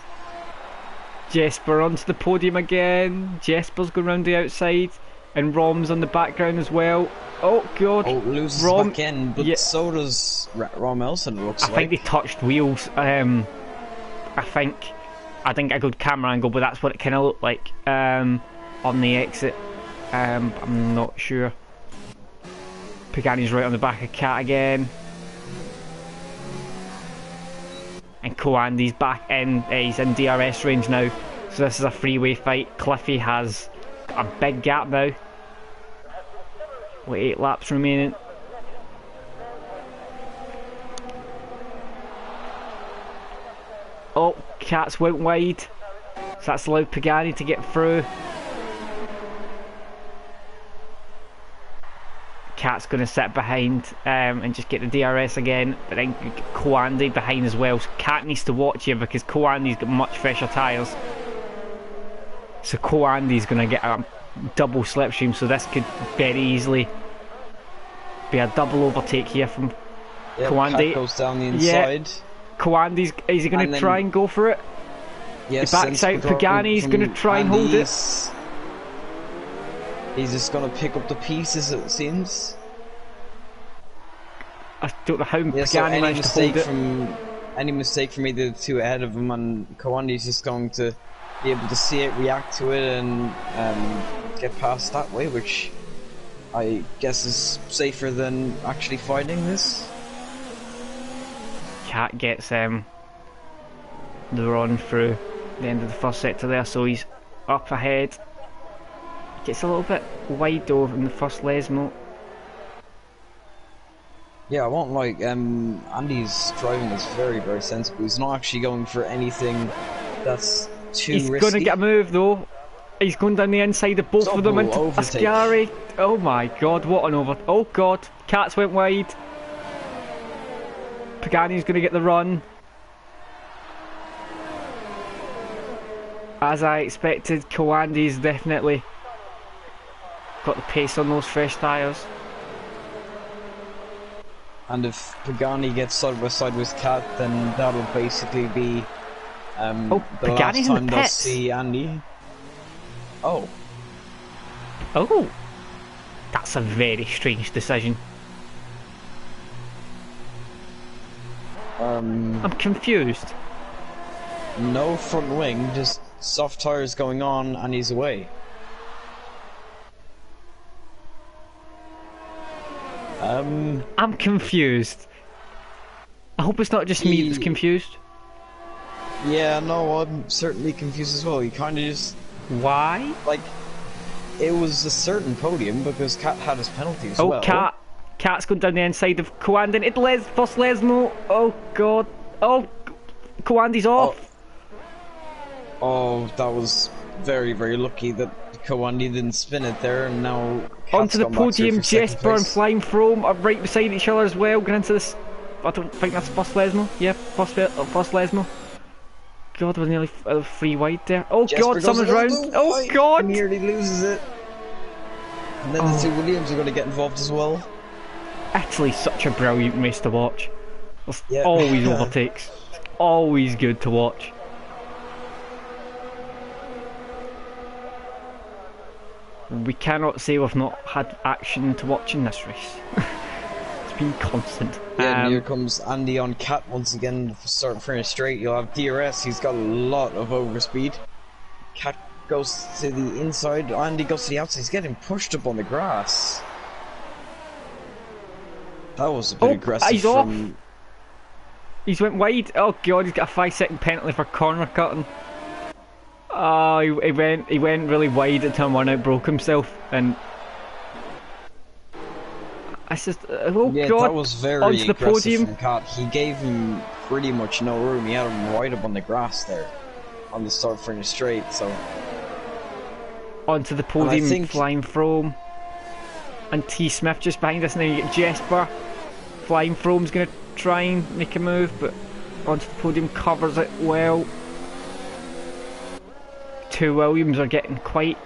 Jesper onto the podium again. Jesper's going round the outside, and Rom's on the background as well. Oh god! Oh, loses back end, but so does Rom Elson. It looks like. I think they touched wheels. I didn't get a good camera angle, but that's what it kind of looked like on the exit. I'm not sure. Pagani's right on the back of Cat again. And Andy's back in, he's in DRS range now. So this is a freeway fight. Cliffy has got a big gap now, with 8 laps remaining. Oh, Cat's went wide. So that's allowed Pagani to get through. Cat's going to sit behind and just get the DRS again, but then Koandi behind as well. So Cat needs to watch here because Koandi's got much fresher tyres. So Koandi's going to get a double slipstream, so this could very easily be a double overtake here from Koandi. Cat goes down the inside. Koandi's, is he going to try and go for it? Yes, he backs out. Pagani's going to try and hold it. He's just going to pick up the pieces, it seems. I don't know how Pagani so managed to hold it. Any mistake from either the two ahead of him, and Koandi's just going to be able to see it, react to it, and get past that way, which I guess is safer than actually fighting this. Cat gets the run through the end of the first sector there, so he's up ahead. Gets a little bit wide though in the first Lesmo. Yeah, I won't like Andy's driving is very, very sensible. He's not actually going for anything that's too risky. He's going to get a move though. He's going down the inside of both of them into Ascari. Oh my god, what an over... Oh god, Cats went wide. Pagani's going to get the run. As I expected, Koandi's definitely got the pace on those fresh tyres. And if Pagani gets side by side with Cat, then that'll basically be the last time they'll see Andy. Oh. Oh. That's a very strange decision. I'm confused. No front wing, just soft tyres going on, and he's away. I'm confused. I hope it's not just me that's confused. Yeah, no, I'm certainly confused as well. He kind of just... Why? Like, it was a certain podium because Cat had his penalty as well. Oh, Cat's going down the inside of Koandi. It's first Lesmo. Oh, God. Oh, Koandi's off. Oh, that was very, very lucky that Koandi didn't spin it there, and now Cat's onto the podium. Jesper and Flying Frome are right beside each other as well. Going into this, I don't think that's first Lesmo. Yeah, first Lesmo. God, we're nearly free wide there. Oh Jesper God, someone's round. Oh God! He nearly loses it. And then the two Williams are going to get involved as well. Italy's such a brilliant race to watch. Always overtakes. Always good to watch. We cannot say we've not had action to watch in this race. It's been constant. Yeah, and here comes Andy on Cat once again, starting finish straight. You'll have DRS, he's got a lot of overspeed. Cat goes to the inside, Andy goes to the outside, he's getting pushed up on the grass. That was a bit aggressive. He's off. He's went wide. Oh God, he's got a 5-second penalty for corner cutting. Oh, he went really wide at turn 1 out, broke himself, and I just yeah, God, that was very onto the podium. From Cat. He gave him pretty much no room. He had him right up on the grass there, on the start finish straight. So onto the podium, Flying Frome and T Smith just behind us. Now you get Jesper. Flying Frome's going to try and make a move, but onto the podium, covers it well. Two Williams are getting quite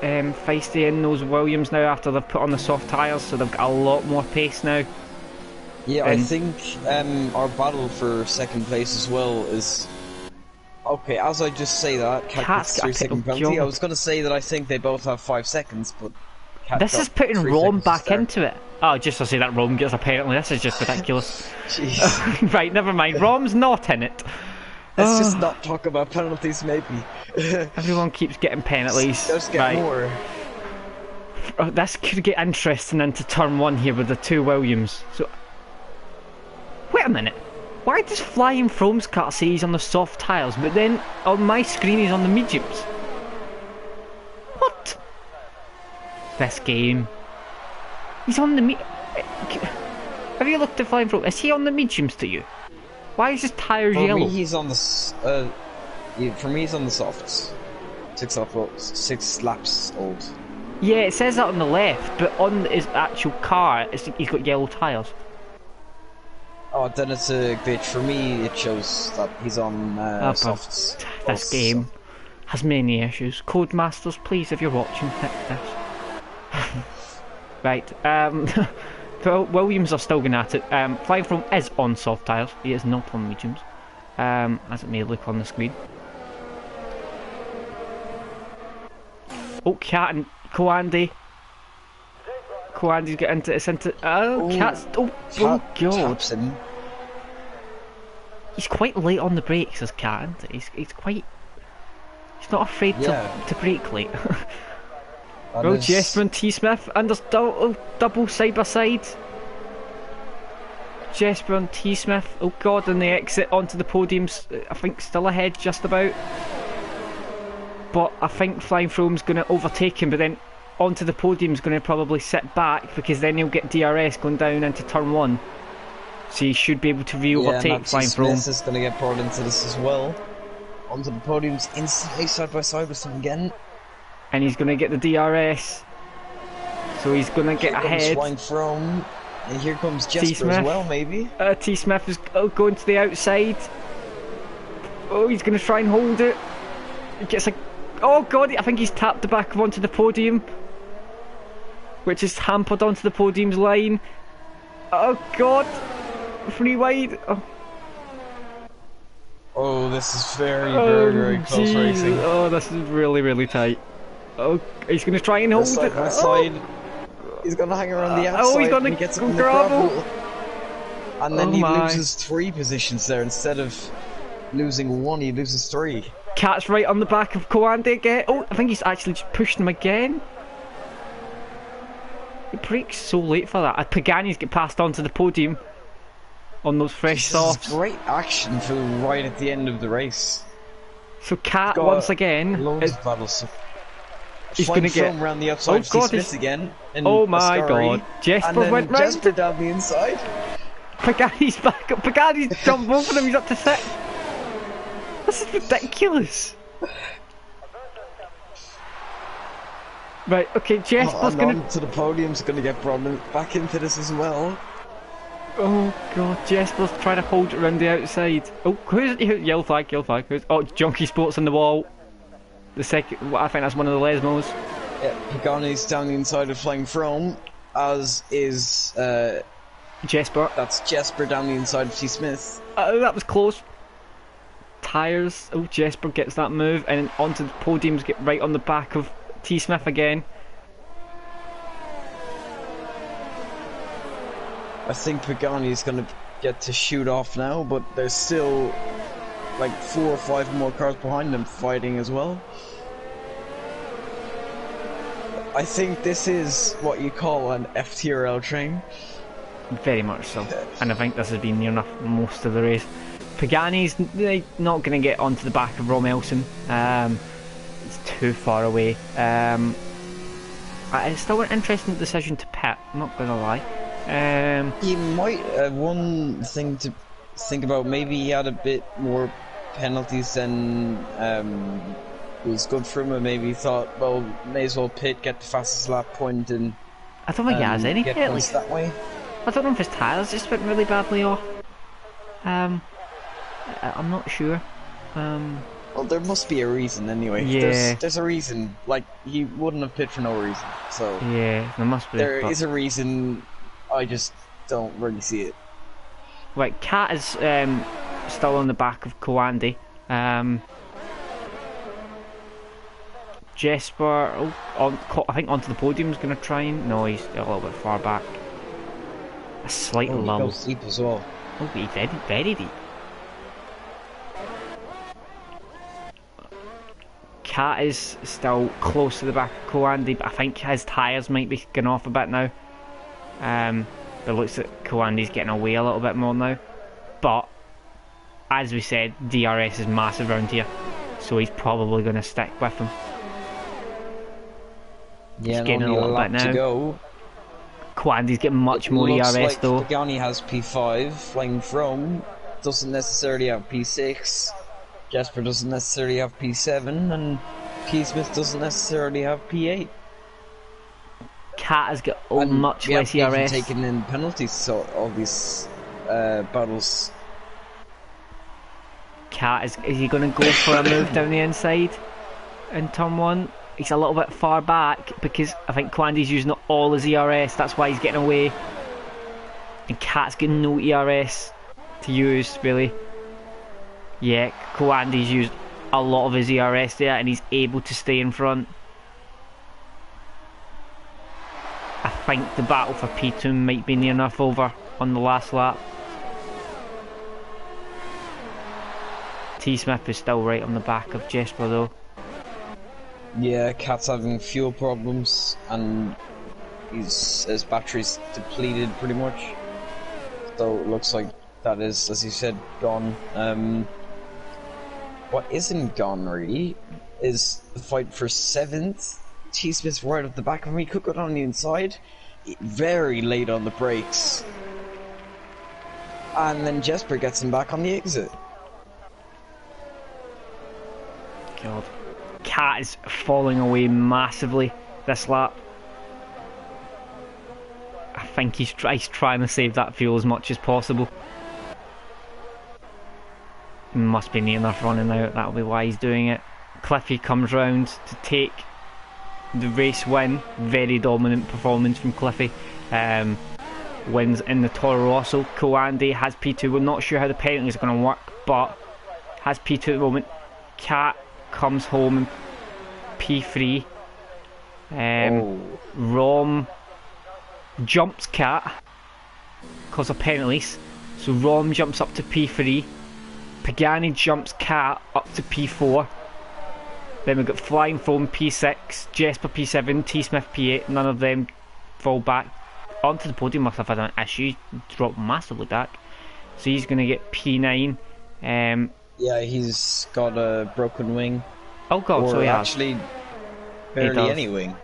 feisty in those Williams now after they've put on the soft tyres, so they've got a lot more pace now. Yeah, I think our battle for second place as well is... Okay, as I just say that, Cat gets 3-second penalty. I was going to say that I think they both have 5 seconds, but... Cat this is putting Rom back into it. Oh, just to say that Rom gets a penalty, this is just ridiculous. Jeez. Right, never mind, Rom's not in it. Let's just not talk about penalties, maybe. Everyone keeps getting penalties. Let's get more. Oh, this could get interesting into turn 1 here with the two Williams. So, wait a minute. Why does Flying Frome's car say he's on the soft tyres, but then on my screen he's on the mediums? What? This game. He's on the Have you looked at Flying Frome? Is he on the mediums to you? Why is his tyres yellow? For me, he's on the for me, he's on the softs. 6 laps old. Yeah, it says that on the left, but on his actual car, he's got yellow tyres. Oh, then it's a glitch. For me, it shows that he's on softs. This game has many issues. Codemasters, please, if you're watching, fix this. Right, so Williams are still going at it. Flying From is on soft tyres, he is not on mediums, as it may look on the screen. Oh, Cat and Coandy. Coandy's getting into Cat's. Oh God. He's quite late on the brakes, as Cat, isn't he? He's not afraid to brake late. Oh, Jesper and T Smith, and there's double side by side. Jesper and T Smith. Oh God, and the exit onto the podiums. I think still ahead, just about. But I think Flying Frome's going to overtake him, but then onto the podium's going to probably sit back, because then he'll get DRS going down into turn 1. So he should be able to re-overtake Flying Frome. Smith is going to get brought into this as well. Onto the podiums, instantly side by side with him again. And he's going to get the DRS. So he's going to get ahead. Flying Frome. And here comes Jesper as well, maybe. T Smith is going to the outside. Oh, he's going to try and hold it. He gets a... Oh God, I think he's tapped the back onto the podium, which is hampered onto the podium's line. Oh God, 3 wide. Oh, this is very close racing. Oh, this is really tight. Oh, he's going to try and hold it. Side. He's going to hang around the outside. Oh, he's going to get go gravel. And then he loses 3 positions there. Instead of losing 1, he loses 3. Cat's right on the back of Coandy again. Oh, I think he's actually just pushed him again. He brakes so late for that. Pagani's get passed onto the podium on those fresh softs. Great action for right at the end of the race. So Cat once again loads of battles. He's going to get around the outside. Oh God, he's again. Oh my God, Jesper went round. Jesper down the inside. Pagani's back up. Pagani's jumped over him. He's up to 6. This is ridiculous. Right, okay, Jesper's going to the podium's going to get brought back into this as well. Oh God, Jesper's trying to hold it around the outside. Oh, who's yellow flag? Oh, Junkie Sports on the wall. The second, I think that's one of the Lesmos. Yeah, Pagani's down the inside of Flying Frome, as is Jesper. That's Jesper down the inside of T Smith. That was close. Tyres. Oh, Jesper gets that move, and onto the podiums, get right on the back of T Smith again. I think Pagani is going to get to shoot off now, but there's still like 4 or 5 more cars behind them fighting as well. I think this is what you call an FTRL train. Very much so, and I think this has been near enough most of the race. Pagani's not going to get onto the back of Rom Elson. It's too far away. It's still an interesting decision to pit, I'm not going to lie. He might, one thing to think about, maybe he had a bit more penalties than was good for him, and maybe he thought, well, may as well pit, get the fastest lap point, and I don't think he has any points that way. I don't know if his tyres just went really badly off. I'm not sure. Well, there must be a reason anyway. Yeah. There's a reason. Like, he wouldn't have pit for no reason. So yeah, there must be. There is a reason. I just don't really see it. Right, Cat is still on the back of Coandy. Jesper, I think onto the podium is going to try and... No, he's a little bit far back. A slight lull. He goes deep as well. Oh, he's very deep. Cat is still close to the back of Coandy, but I think his tyres might be going off a bit now. But it looks like Coandy's getting away a little bit more now. But, as we said, DRS is massive around here, so he's probably going to stick with him. Yeah, he's getting a little bit now. To go. Coandy's getting much more ERS like though. Pagani has P5, Flying Frome doesn't necessarily have P6, Jesper doesn't necessarily have P7, and P Smith doesn't necessarily have P8. Cat has got And much we less haven't even ERS. taken in penalties, so all these battles. Cat is he going to go for a move down the inside in turn 1? He's a little bit far back because I think Kwandi's using all his ERS. That's why he's getting away. And Cat's got no ERS to use, really. Yeah, Kwandi's used a lot of his ERS there and he's able to stay in front. I think the battle for P2 might be near enough over on the last lap. T Smith is still right on the back of Jesper though. Yeah, Cat's having fuel problems and his battery's depleted pretty much. So it looks like that is, as you said, gone. What isn't gone really is the fight for 7th. T Smith's right at the back of me, could go down the inside. Very late on the brakes. And then Jesper gets him back on the exit. God. Cat is falling away massively this lap. I think he's trying to save that fuel as much as possible. He must be near enough running out, that'll be why he's doing it. Cliffy comes round to take the race win. Very dominant performance from Cliffy. Wins in the Toro Rosso. Koande has P2. We're not sure how the penalties are going to work, but has P2 at the moment. Cat comes home in P3. Rom jumps Cat because of penalties. So Rom jumps up to P3. Pagani jumps Cat up to P4. Then we've got Flying Foam P6, Jesper P7, T Smith P8. None of them fall back onto the podium. Must have had an issue, dropped massively back. So he's going to get P9. Yeah, he's got a broken wing. Oh god, or so he has. Actually, barely any wing.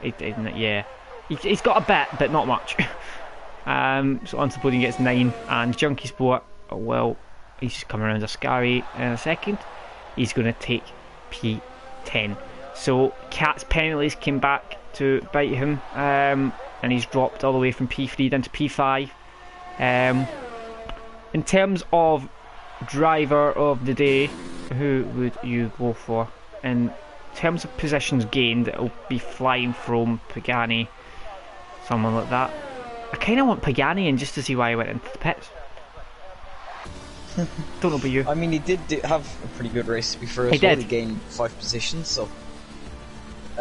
Yeah. He's got a bit, but not much. So onto the podium gets 9. And Junkie Sport, well, he's just coming around a Scary in a second. He's going to take P10. So Cat's penalties came back to bite him, and he's dropped all the way from P3 down to P5. In terms of driver of the day, who would you go for? In terms of positions gained, it'll be Flying From Pagani, someone like that. I kind of want Pagani in just to see why he went into the pits. Don't know about you. I mean, he did have a pretty good race before as well. He gained 5 positions, so...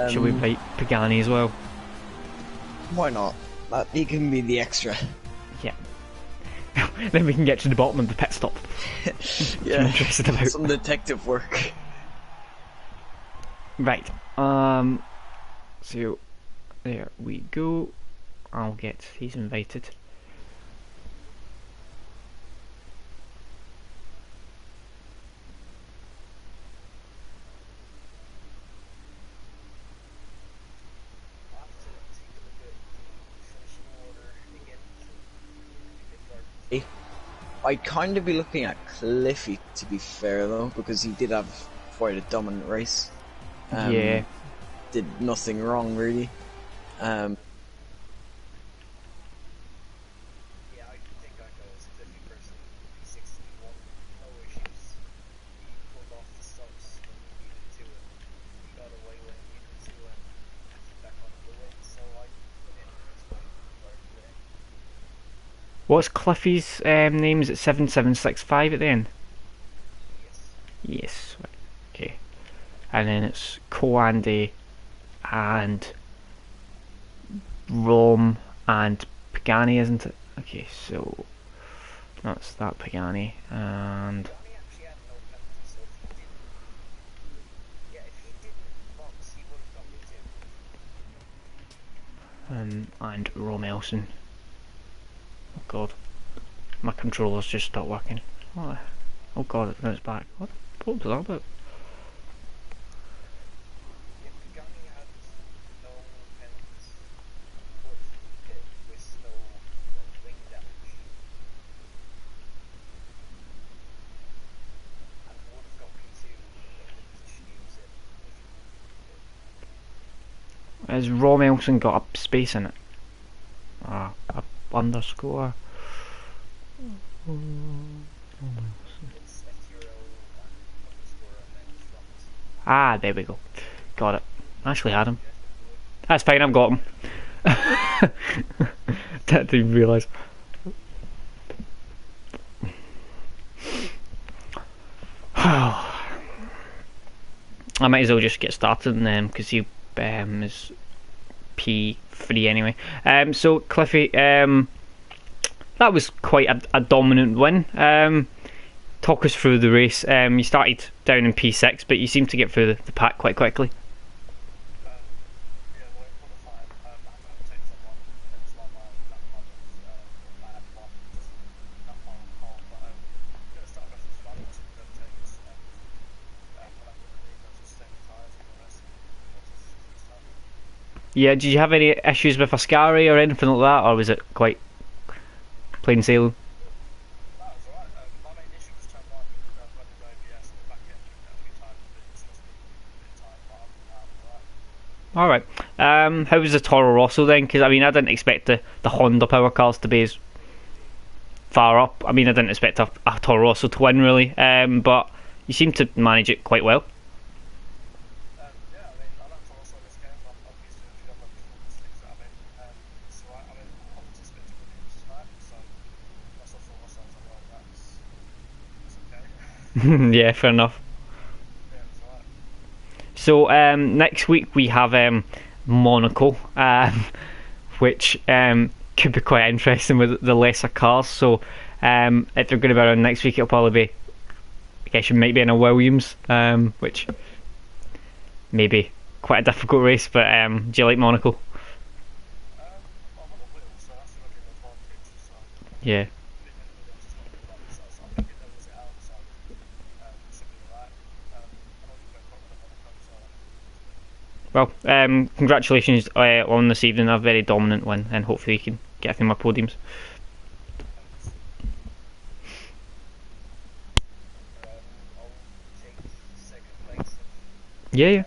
Should we play Pagani as well? Why not? He can be the extra. Yeah. Then we can get to the bottom of the pit stop. Yeah, interested about some detective work. Right. So there we go. He's invited. I'd kind of be looking at Cliffy, to be fair though, because he did have quite a dominant race. Yeah. Did nothing wrong really. What's Cliffy's name? Is it 7765 at the end? Yes. Okay. And then it's Koande and Rom and Pagani, isn't it? Okay, so that's that Pagani and Rom Elson. Oh god, my controller's just stopped working. Oh god, now it's back. What was that about? Has Rom Elson got a space in it? A underscore. It's FTRL underscore and then front. Ah, there we go. Got it. I actually had him. That's fine, I've got him. Didn't even realise. I might as well just get started because he is P3 anyway. So Cliffy, that was quite a dominant win. Talk us through the race. You started down in P6, but you seemed to get through the pack quite quickly. Yeah, did you have any issues with Ascari or anything like that, or was it quite plain sailing? All right. How was the Toro Rosso then? Because I mean, I didn't expect the Honda Power Cars to be as far up. I mean, I didn't expect a Toro Rosso to win really, but you seem to manage it quite well. Yeah, fair enough. So next week we have Monaco, which could be quite interesting with the lesser cars. So if they're going to be around next week, it'll probably be, I guess you might be in a Williams, which may be quite a difficult race. But do you like Monaco? Yeah. Well, congratulations on this evening, a very dominant win, and hopefully you can get a few more podiums. Yeah, yeah.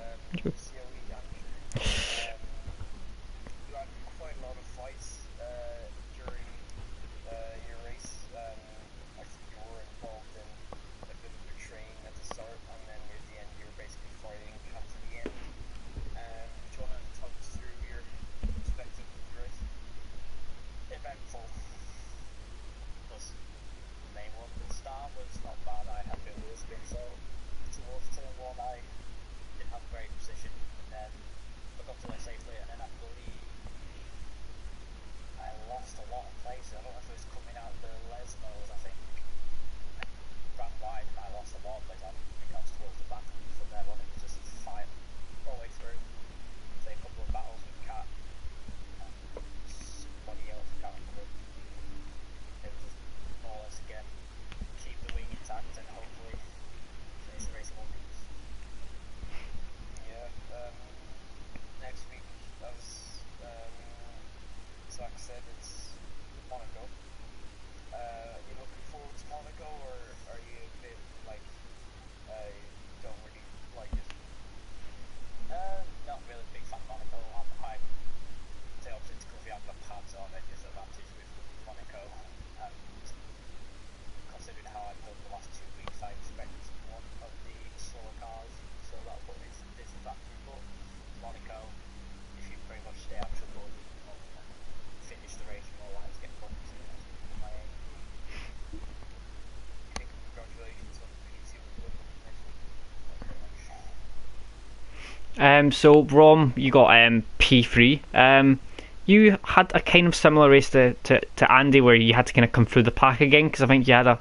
So Rom, you got P3. You had a kind of similar race to Andy, where you had to kind of come through the pack again, because I think you had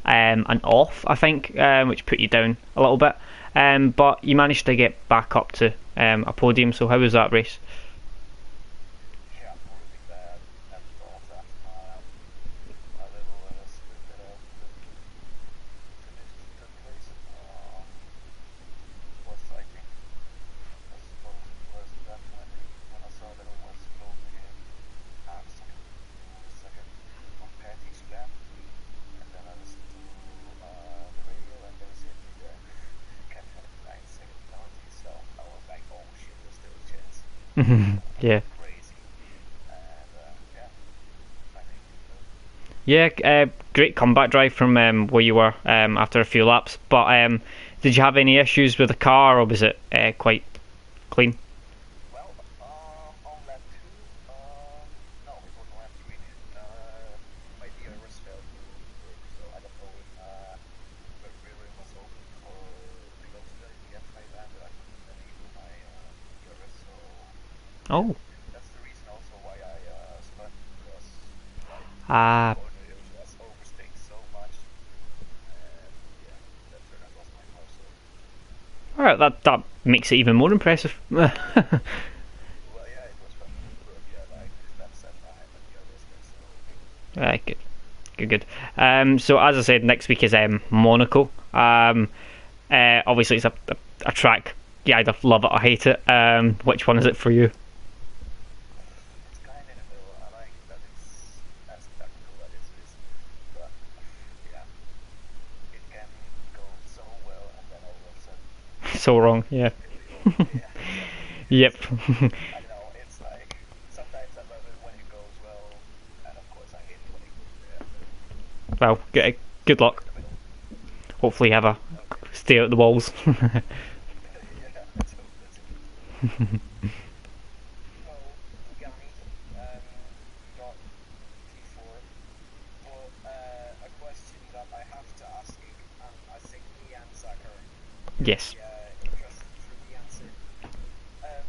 an off, I think, which put you down a little bit. But you managed to get back up to a podium. So how was that race? Yeah. crazy. And I think Yeah, great comeback drive from where you were after a few laps. But did you have any issues with the car, or was it quite clean? well, on lap two, no, it was on lap three. My DRS failed to work, so I don't know if the rear rim was open for close to the F5 end, but I couldn't enable my DRS. So yeah, Oh, that's the reason also why I spun, because like the ah, corner it was overstaying so much, and yeah, that turn I lost my car. So all right, that makes it even more impressive. well, yeah, it was fun, but yeah, like lap seven I had my DRS there, so. Good, good, good. So as I said, next week is Monaco. Obviously, it's a track. You either love it or hate it. Which one is it for you? It's kind of in the middle. I like that it's as technical as it is, but yeah, it can go so well and then all of a sudden So wrong. Yeah. completely over. Yeah, exactly. Yep. I don't know. It's like sometimes I love it when it goes well, and of course I hate it when it goes bad. But Well, good somewhere luck. in the middle. Hopefully, you have a Okay. stay at the walls. Yeah, let's hope. Let's hope. So, Gami, we got P4. But a question that I have to ask you, and I think the answer are Yes. very interested for the answer. Um,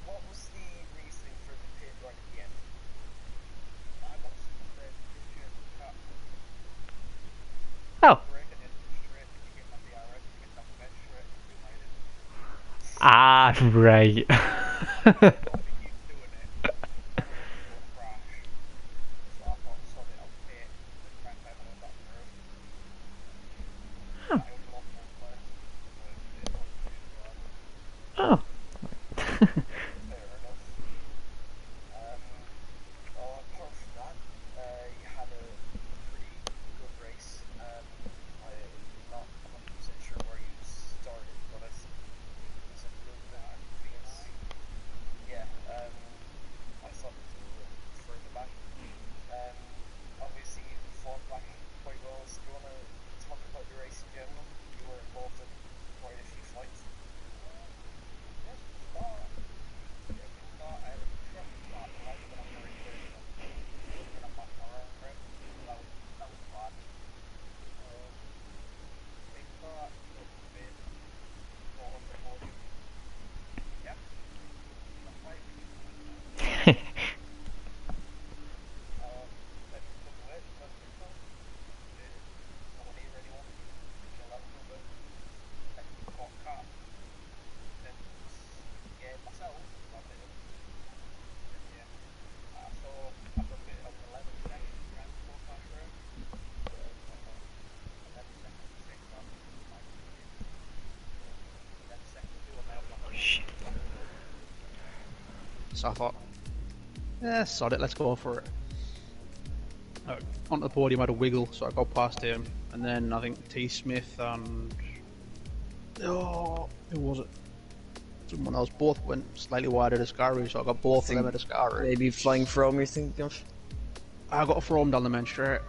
what was the reasoning for the pit run at the end? I watched the picture of the car, Oh. correct, and then straight you get on the RS, you get on the bench, straight into my head. Ah, right. Thought he keeps doing it, and then he will crash. So I thought, sod it, I'll pit, and try and time it on that curve. I only lost one left, but it is what it is, right? Oh. Fair enough. Um, apart from that, you had a pretty good race. I'm not 100% sure where you started, but I think it was a little bit yeah, I thought it was a little bit further back. Um, obviously, you fought back quite well. So do you want to talk about the race in general? You were involved in quite a few fights. Yes, we start. Yeah, we start. I had a truck start right when I'm very clear enough. When I'm not alright, so that was bad. Um, they start got fifth, got on the podium. Yeah, that's right. Um, then took away the first result. No one here really wanted to kill that little bit. Then got cut. Then yeah, myself, I did it. And yeah, I got a bit of 11 seconds around the fourth last round. 11 seconds to six up, in my opinion. 11 seconds to do on my lap. Shit. So I thought, yeah, sod it, let's go for it. Onto the podium, I had a wiggle, so I got past him, and then I think T. Smith and who was it? Someone else. Both went slightly wider to Scarry, so I got both of them at a Scarry. Maybe flying from you're thinking of? I got a thrown down the main straight.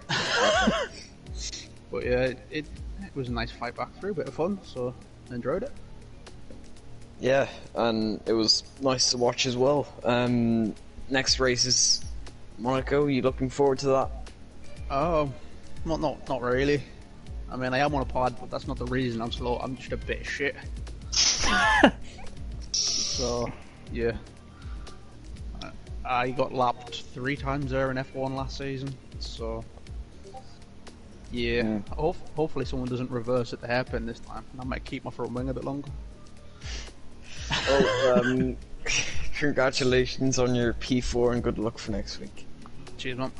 But yeah, it was a nice fight back through, bit of fun, so I enjoyed it. Yeah, and it was nice to watch as well. Next race is Monaco. You looking forward to that? Not really. I mean, I am on a pod, but that's not the reason I'm slow. I'm just a bit of shit. So, yeah. I got lapped 3 times there in F1 last season, so yeah. Hopefully someone doesn't reverse at the hairpin this time, and I might keep my front wing a bit longer. Oh, congratulations on your P4 and good luck for next week. Cheers, man.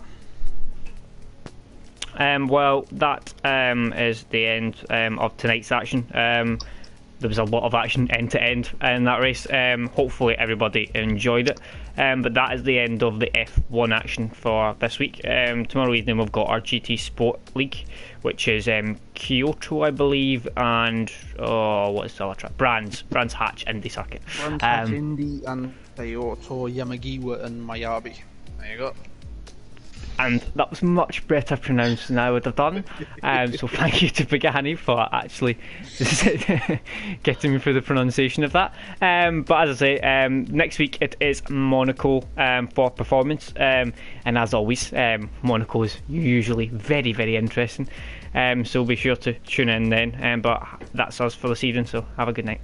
Well, that is the end of tonight's action. There was a lot of action end to end in that race. Hopefully everybody enjoyed it. But that is the end of the F1 action for this week. Tomorrow evening we've got our GT Sport League, which is Kyoto, I believe, and what is the other track? Brands Hatch Indy Circuit. Brands Hatch Indy and Kyoto, Yamagiwa, and Miyabi. There you go. And that was much better pronounced than I would have done. So thank you to Pagani for actually getting me through the pronunciation of that. But as I say, next week it is Monaco for performance. And as always, Monaco is usually very, very interesting. So be sure to tune in then. But that's us for this evening, so have a good night.